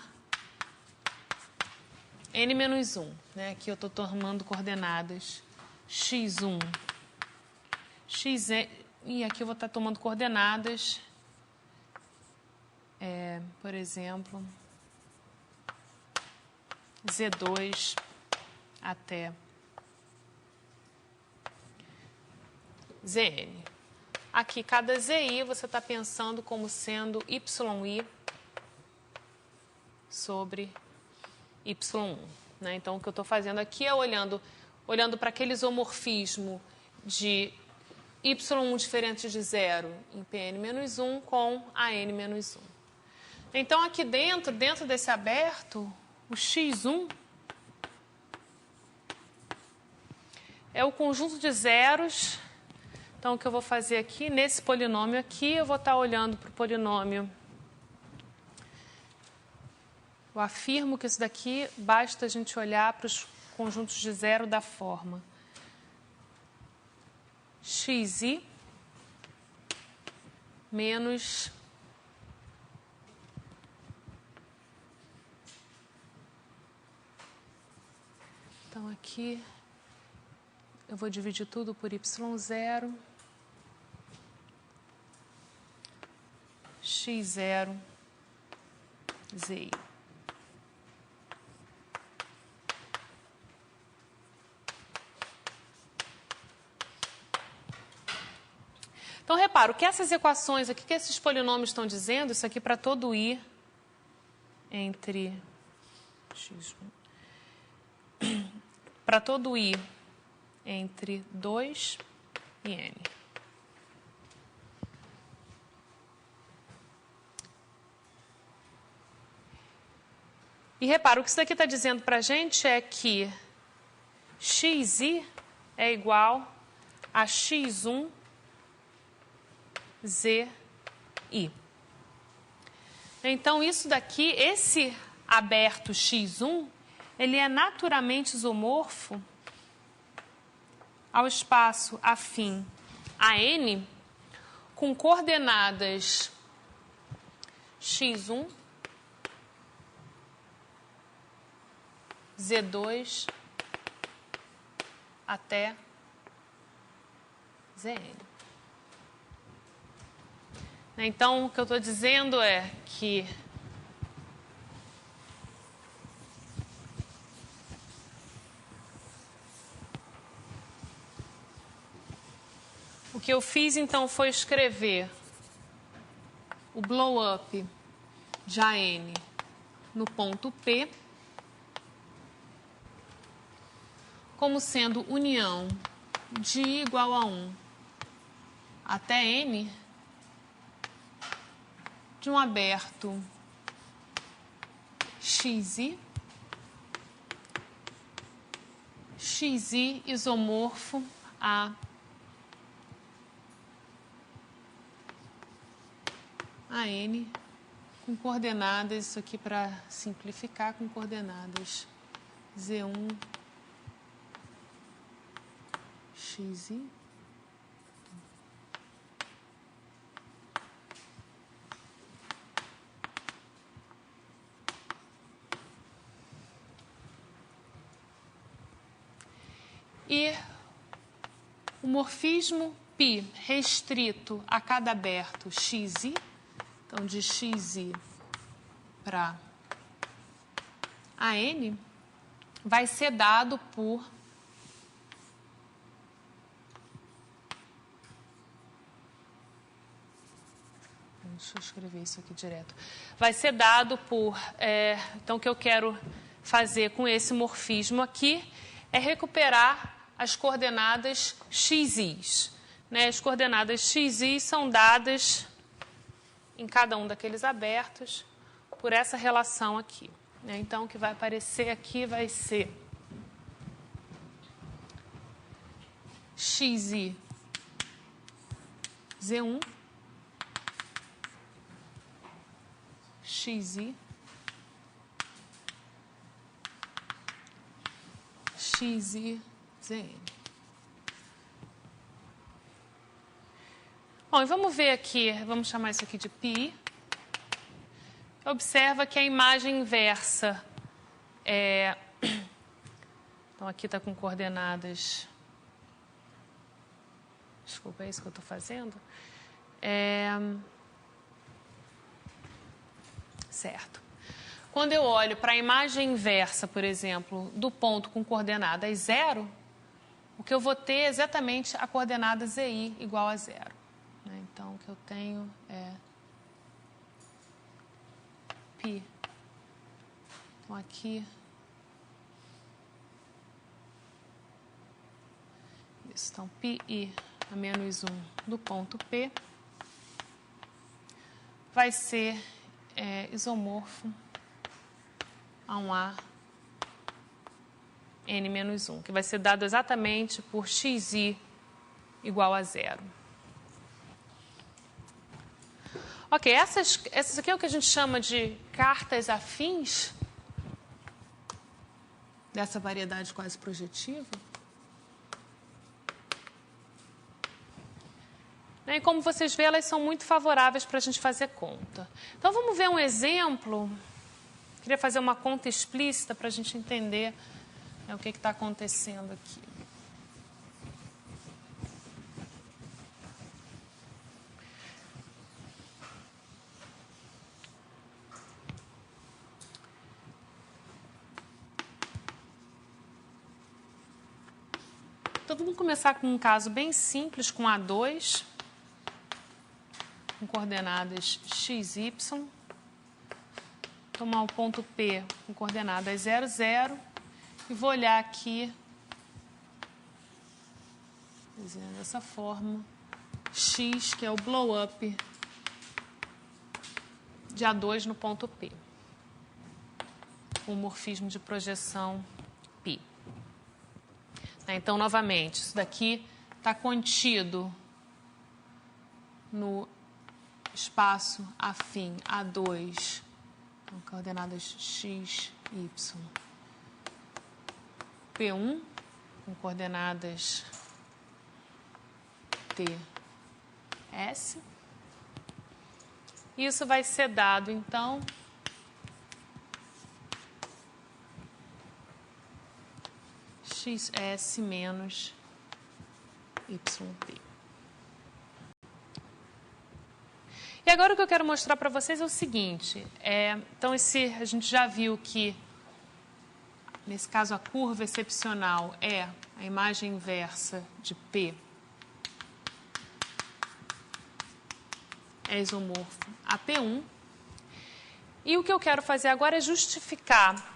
n menos 1. Né? Aqui eu estou tomando coordenadas x1, xn, e aqui eu vou estar tomando coordenadas, por exemplo, z2 até zn. Aqui, cada zi você está pensando como sendo yi sobre y1. Né? Então, o que eu estou fazendo aqui é olhando para aquele isomorfismo de y1 diferente de zero em Pn-1 com AN-1. Então, aqui dentro desse aberto, o x1 é o conjunto de zeros. Então, o que eu vou fazer aqui, nesse polinômio aqui, eu vou estar olhando para o polinômio. Eu afirmo que isso daqui, basta a gente olhar para os conjuntos de zero da forma xi menos então aqui eu vou dividir tudo por y0 x0 zi. Então, repara, o que essas equações aqui, que esses polinômios estão dizendo, isso aqui para todo i entre x1, para todo i entre 2 e n. E repara, o que isso daqui está dizendo para a gente é que xi é igual a x1 zi. Então, isso daqui, esse aberto x1, ele é naturalmente isomorfo ao espaço afim a n com coordenadas x1, z2 até zn. Então, o que eu estou dizendo é que o que eu fiz, então, foi escrever o blow-up de AN no ponto P como sendo união de I igual a 1 até N de um aberto xi isomorfo a n com coordenadas, isso aqui para simplificar, com coordenadas z1 xi e o morfismo π restrito a cada aberto xi, então de xi para AN, vai ser dado por deixa eu escrever isso aqui direto. Vai ser dado por então o que eu quero fazer com esse morfismo aqui é recuperar as coordenadas xis. Né? As coordenadas xis são dadas em cada um daqueles abertos por essa relação aqui. Né? Então, o que vai aparecer aqui vai ser xi z1 xi zn. Bom, e vamos ver aqui, vamos chamar isso aqui de π. Observa que a imagem inversa então, aqui está com coordenadas. Desculpa, é isso que eu estou fazendo? Certo. Quando eu olho para a imagem inversa, por exemplo, do ponto com coordenadas 0, o que eu vou ter é exatamente a coordenada zi igual a 0. Então, o que eu tenho é π. Então, aqui... Isso, então, πi a menos 1 do ponto P vai ser isomorfo a um A n menos 1, que vai ser dado exatamente por xi igual a 0. Ok, essas aqui é o que a gente chama de cartas afins dessa variedade quase projetiva. E como vocês veem, elas são muito favoráveis para a gente fazer conta. Então, vamos ver um exemplo. Queria fazer uma conta explícita para a gente entender o que está acontecendo aqui. Então, vamos começar com um caso bem simples, com A2, com coordenadas x, y. Tomar o ponto P com coordenadas 0, 0. E vou olhar aqui, desenhando dessa forma, x, que é o blow-up de A2 no ponto P. O morfismo de projeção π. Então, novamente, isso daqui está contido no espaço afim A2, com coordenadas x, y. P1, com coordenadas T, S. Isso vai ser dado, então, xs menos yp. E agora o que eu quero mostrar para vocês é o seguinte. Então, a gente já viu que, nesse caso, a curva excepcional é a imagem inversa de P. É isomorfo a P1. E o que eu quero fazer agora é justificar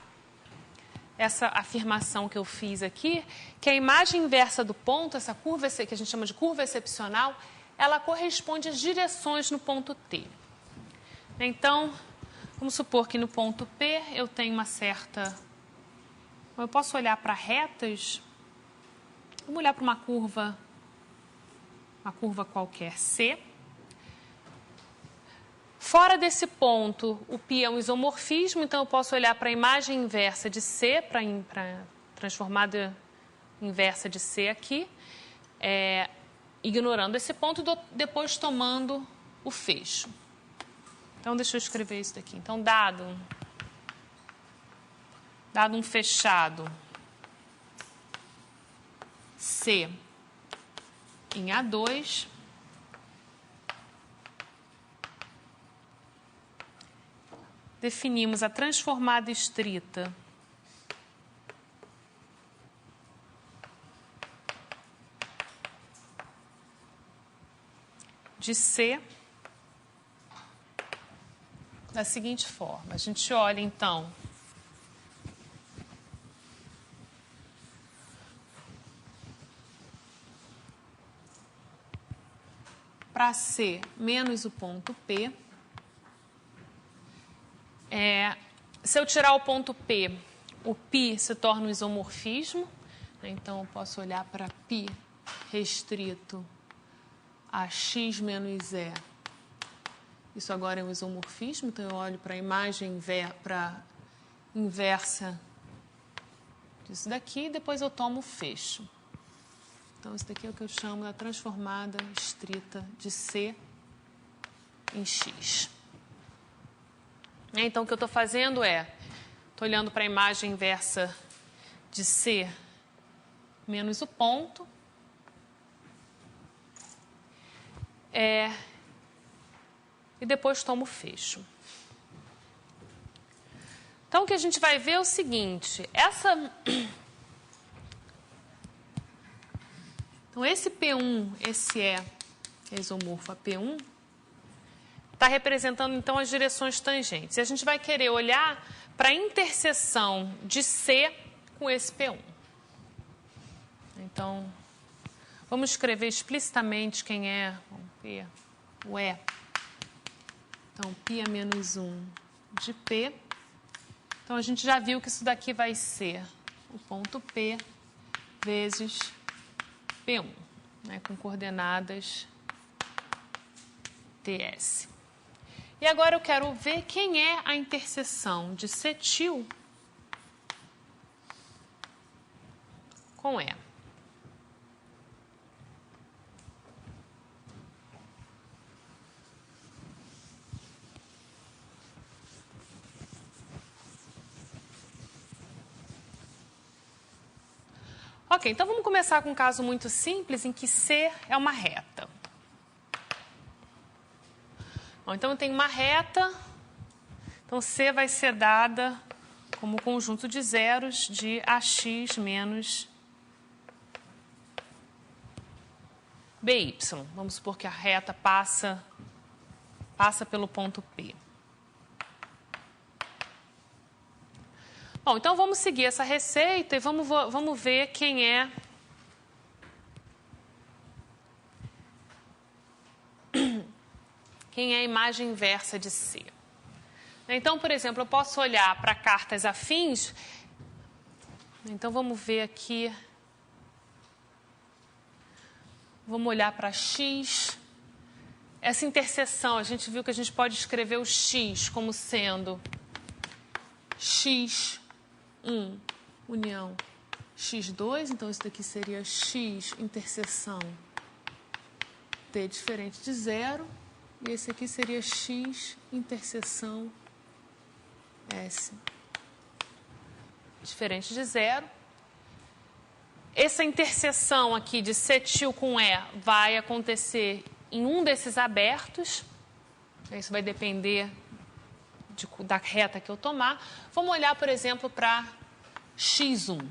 essa afirmação que eu fiz aqui, que a imagem inversa do ponto, essa curva que a gente chama de curva excepcional, ela corresponde às direções no ponto T. Então, vamos supor que no ponto P eu tenho uma certa... Eu posso olhar para retas. Vamos olhar para uma curva qualquer C. Fora desse ponto, o π é um isomorfismo, então eu posso olhar para a imagem inversa de C, para a transformada inversa de C aqui, ignorando esse ponto, depois tomando o fecho. Então, deixa eu escrever isso daqui. Então, dado um fechado C em A2, definimos a transformada estrita de C da seguinte forma. A gente olha, então, para C menos o ponto P. Se eu tirar o ponto P, o π se torna um isomorfismo. Então, eu posso olhar para π restrito a x menos e. Isso agora é um isomorfismo, então eu olho para a imagem inversa disso daqui e depois eu tomo o fecho. Então, isso daqui é o que eu chamo da transformada estrita de C em x. Então, o que eu estou fazendo estou olhando para a imagem inversa de C menos o ponto. E depois tomo o fecho. Então, o que a gente vai ver é o seguinte. Então, esse P1, esse é isomorfo a P1, está representando, então, as direções tangentes. E a gente vai querer olhar para a interseção de C com esse P1. Então, vamos escrever explicitamente quem é P, o E. Então, π é menos 1 de P. Então, a gente já viu que isso daqui vai ser o ponto P vezes P1, né, com coordenadas TS. E agora eu quero ver quem é a interseção de cetil com E. Ok, então vamos começar com um caso muito simples em que C é uma reta. Bom, então eu tenho uma reta, então C vai ser dada como conjunto de zeros de AX menos BY. Vamos supor que a reta passa pelo ponto P. Bom, então vamos seguir essa receita e vamos ver quem é a imagem inversa de C. Então, por exemplo, eu posso olhar para cartas afins. Então, vamos ver aqui. Vamos olhar para X. Essa interseção, a gente viu que a gente pode escrever o X como sendo X1 união X2. Então, isso daqui seria X interseção T diferente de zero. E esse aqui seria X interseção S diferente de zero. Essa interseção aqui de cetil com E vai acontecer em um desses abertos. Isso vai depender da reta que eu tomar. Vamos olhar, por exemplo, para X1.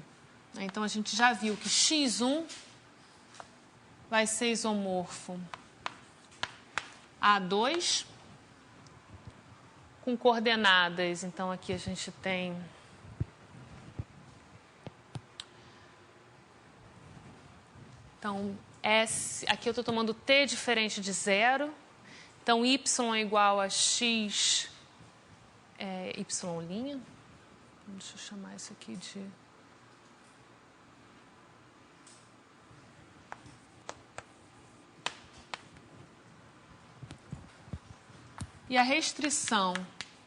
Então, a gente já viu que X1 vai ser isomorfo A2 com coordenadas. Então, aqui a gente tem S, aqui eu estou tomando T diferente de zero. Então, Y é igual a X Y'. Deixa eu chamar isso aqui de... E a restrição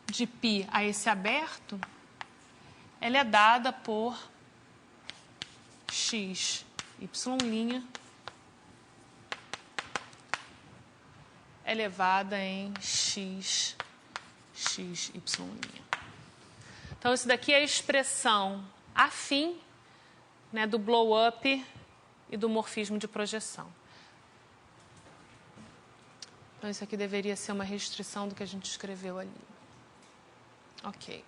de π a esse aberto, ela é dada por x, y' elevada em x, x, y'. Então, isso daqui é a expressão afim, né, do blow-up e do morfismo de projeção. Então, isso aqui deveria ser uma restrição do que a gente escreveu ali. Ok.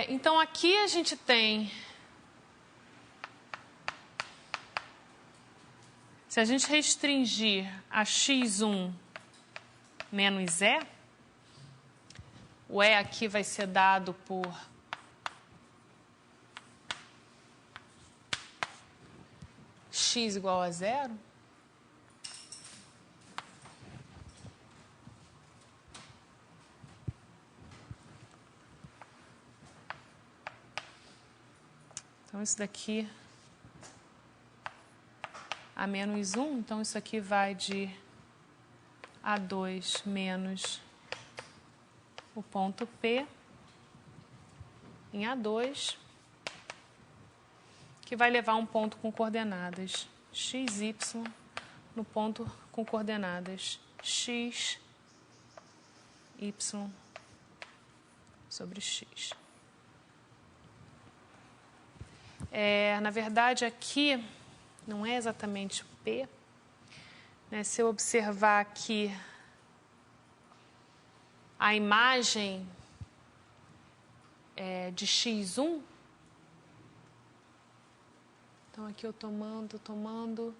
Então, aqui a gente tem... Se a gente restringir a x1 menos E, o E aqui vai ser dado por x igual a zero. Então, isso daqui a menos 1, então isso aqui vai de A2 menos o ponto P em A2, que vai levar um ponto com coordenadas x, y, no ponto com coordenadas x, y sobre x. Na verdade, aqui não é exatamente o P. Né? Se eu observar aqui a imagem de x1, então aqui eu tomando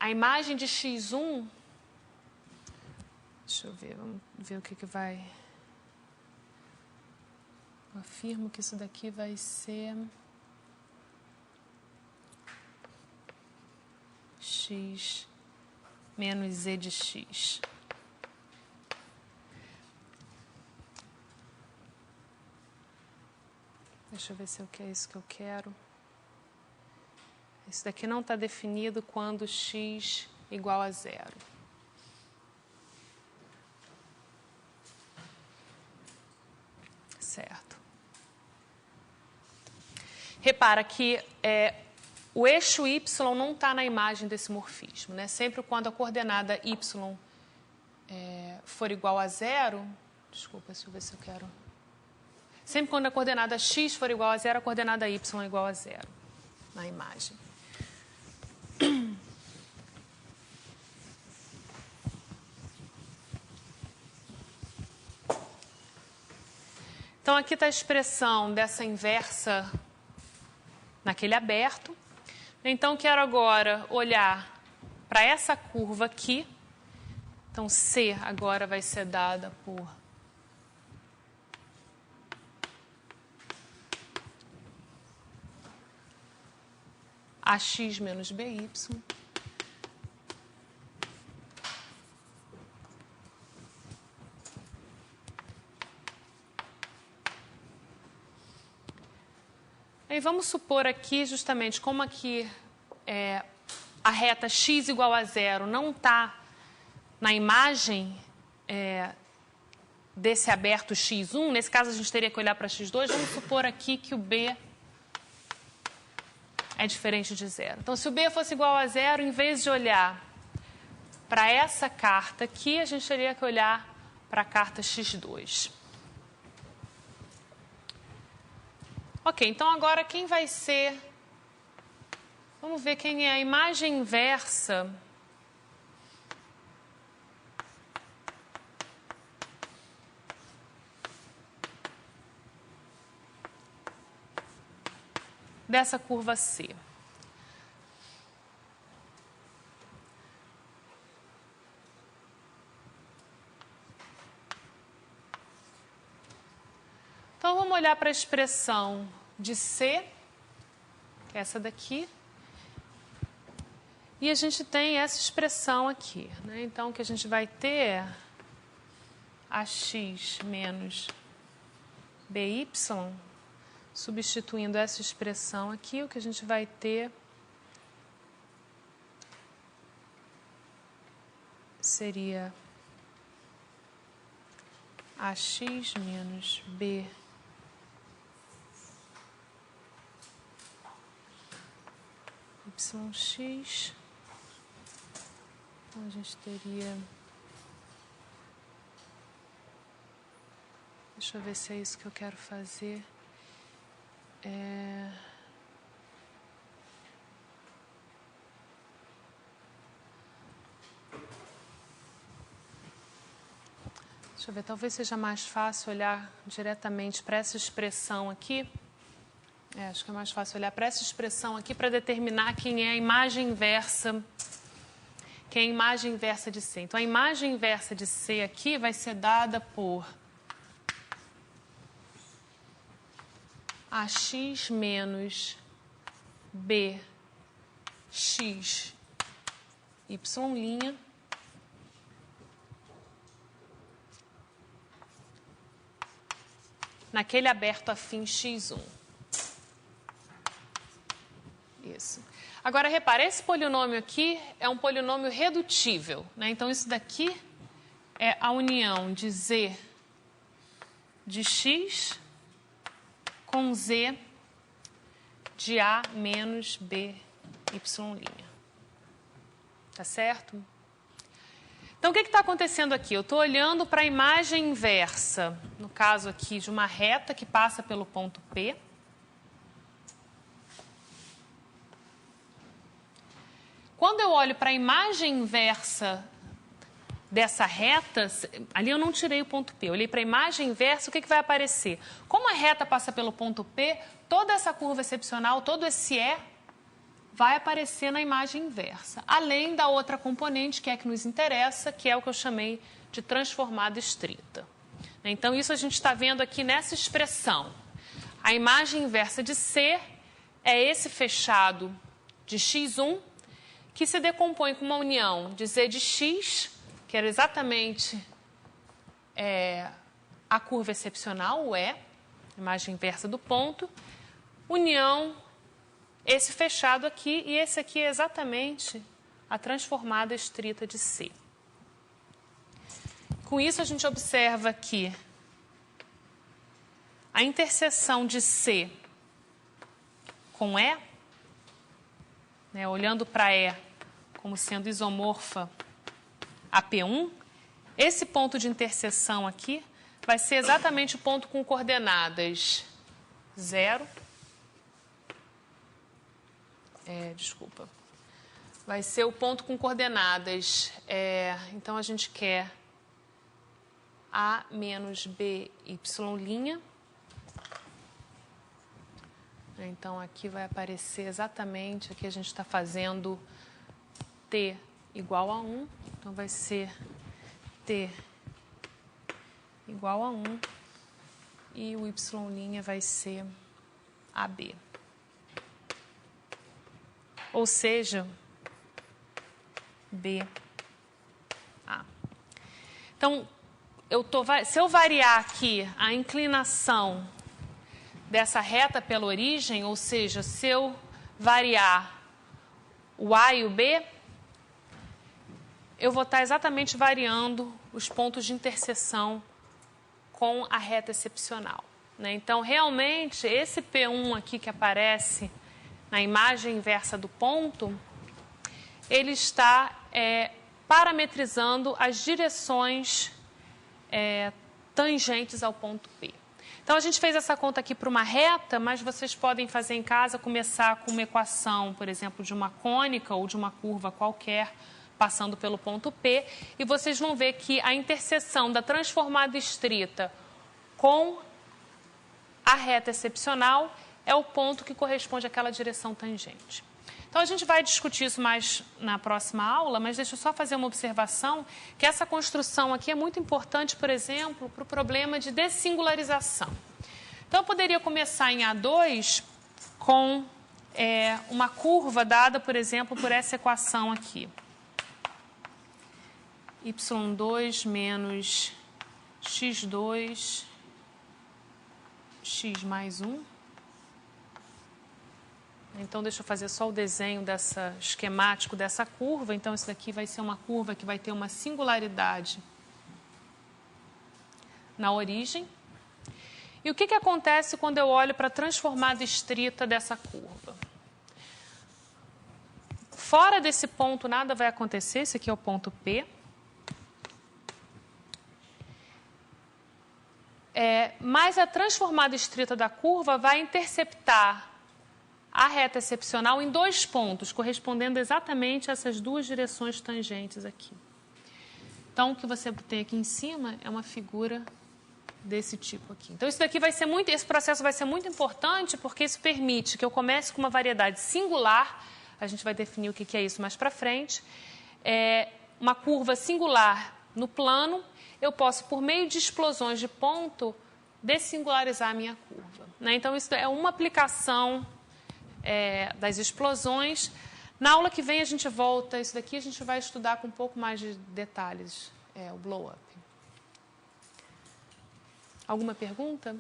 a imagem de x1, deixa eu ver, vamos ver o que vai... Eu afirmo que isso daqui vai ser x menos e de x. Deixa eu ver se é isso que eu quero. Isso daqui não está definido quando x igual a 0. Certo. Repara que o eixo y não está na imagem desse morfismo, né? Sempre quando a coordenada y for igual a 0... Desculpa, deixa eu ver se eu quero... Sempre quando a coordenada x for igual a 0, a coordenada y é igual a 0 na imagem. Então, aqui está a expressão dessa inversa naquele aberto. Então, quero agora olhar para essa curva aqui. Então, C agora vai ser dada por AX menos BY. E vamos supor aqui, justamente, como aqui a reta x igual a 0 não está na imagem desse aberto x1, nesse caso a gente teria que olhar para x2, vamos supor aqui que o b é diferente de 0. Então, se o b fosse igual a 0, em vez de olhar para essa carta aqui, a gente teria que olhar para a carta x2. Ok, então agora quem vai ser... Vamos ver quem é a imagem inversa dessa curva C. Então, vamos olhar para a expressão de C, que é essa daqui, e a gente tem essa expressão aqui, né? Então, o que a gente vai ter é AX menos BY, substituindo essa expressão aqui, o que a gente vai ter seria AX menos B YX. Então, a gente teria... Deixa eu ver se é isso que eu quero fazer. Deixa eu ver, talvez seja mais fácil olhar diretamente para essa expressão aqui. Acho que é mais fácil olhar para essa expressão aqui para determinar quem é a imagem inversa, quem é a imagem inversa de C. Então, a imagem inversa de C aqui vai ser dada por AX menos BX Y', naquele aberto afim x1. Isso. Agora, repara, esse polinômio aqui é um polinômio redutível, né? Então, isso daqui é a união de z de x com z de a menos b y'. Tá certo? Então, o que está acontecendo aqui? Eu estou olhando para a imagem inversa, no caso aqui, de uma reta que passa pelo ponto P. Quando eu olho para a imagem inversa dessa reta, ali eu não tirei o ponto P, eu olhei para a imagem inversa, o que vai aparecer? Como a reta passa pelo ponto P, toda essa curva excepcional, todo esse E, vai aparecer na imagem inversa, além da outra componente que é que nos interessa, que é o que eu chamei de transformada estrita. Então, isso a gente está vendo aqui nessa expressão. A imagem inversa de C é esse fechado de x1, que se decompõe com uma união de z de x, que era exatamente a curva excepcional, o E, imagem inversa do ponto, união esse fechado aqui, e esse aqui é exatamente a transformada estrita de C. Com isso, a gente observa que a interseção de C com E, né, olhando para E como sendo isomorfa a P1, esse ponto de interseção aqui vai ser exatamente o ponto com coordenadas 0, vai ser o ponto com coordenadas, então a gente quer A menos BY'. Então, aqui vai aparecer exatamente, aqui a gente está fazendo T igual a 1, então vai ser T igual a 1 e o Y' vai ser AB. Ou seja, BA. Então, se eu variar aqui a inclinação dessa reta pela origem, ou seja, se eu variar o A e o B, eu vou estar exatamente variando os pontos de interseção com a reta excepcional, né? Então, realmente, esse P1 aqui que aparece na imagem inversa do ponto, ele está parametrizando as direções tangentes ao ponto P. Então, a gente fez essa conta aqui para uma reta, mas vocês podem fazer em casa, começar com uma equação, por exemplo, de uma cônica ou de uma curva qualquer, passando pelo ponto P, e vocês vão ver que a interseção da transformada estrita com a reta excepcional é o ponto que corresponde àquela direção tangente. Então, a gente vai discutir isso mais na próxima aula, mas deixa eu só fazer uma observação, que essa construção aqui é muito importante, por exemplo, para o problema de dessingularização. Então, eu poderia começar em A2 com uma curva dada, por exemplo, por essa equação aqui. Y2 menos x2, x mais 1. Então, deixa eu fazer só o desenho esquemático dessa curva. Então, isso daqui vai ser uma curva que vai ter uma singularidade na origem. E o que acontece quando eu olho para a transformada estrita dessa curva? Fora desse ponto, nada vai acontecer. Esse aqui é o ponto P. Mas a transformada estrita da curva vai interceptar a reta excepcional em dois pontos, correspondendo exatamente a essas duas direções tangentes aqui. Então, o que você tem aqui em cima é uma figura desse tipo aqui. Então, esse processo vai ser muito importante, porque isso permite que eu comece com uma variedade singular, a gente vai definir o que é isso mais para frente, uma curva singular no plano, eu posso, por meio de explosões de ponto, dessingularizar a minha curva, né? Então, isso é uma aplicação das explosões. Na aula que vem a gente volta, isso daqui a gente vai estudar com um pouco mais de detalhes, o blow-up. Alguma pergunta?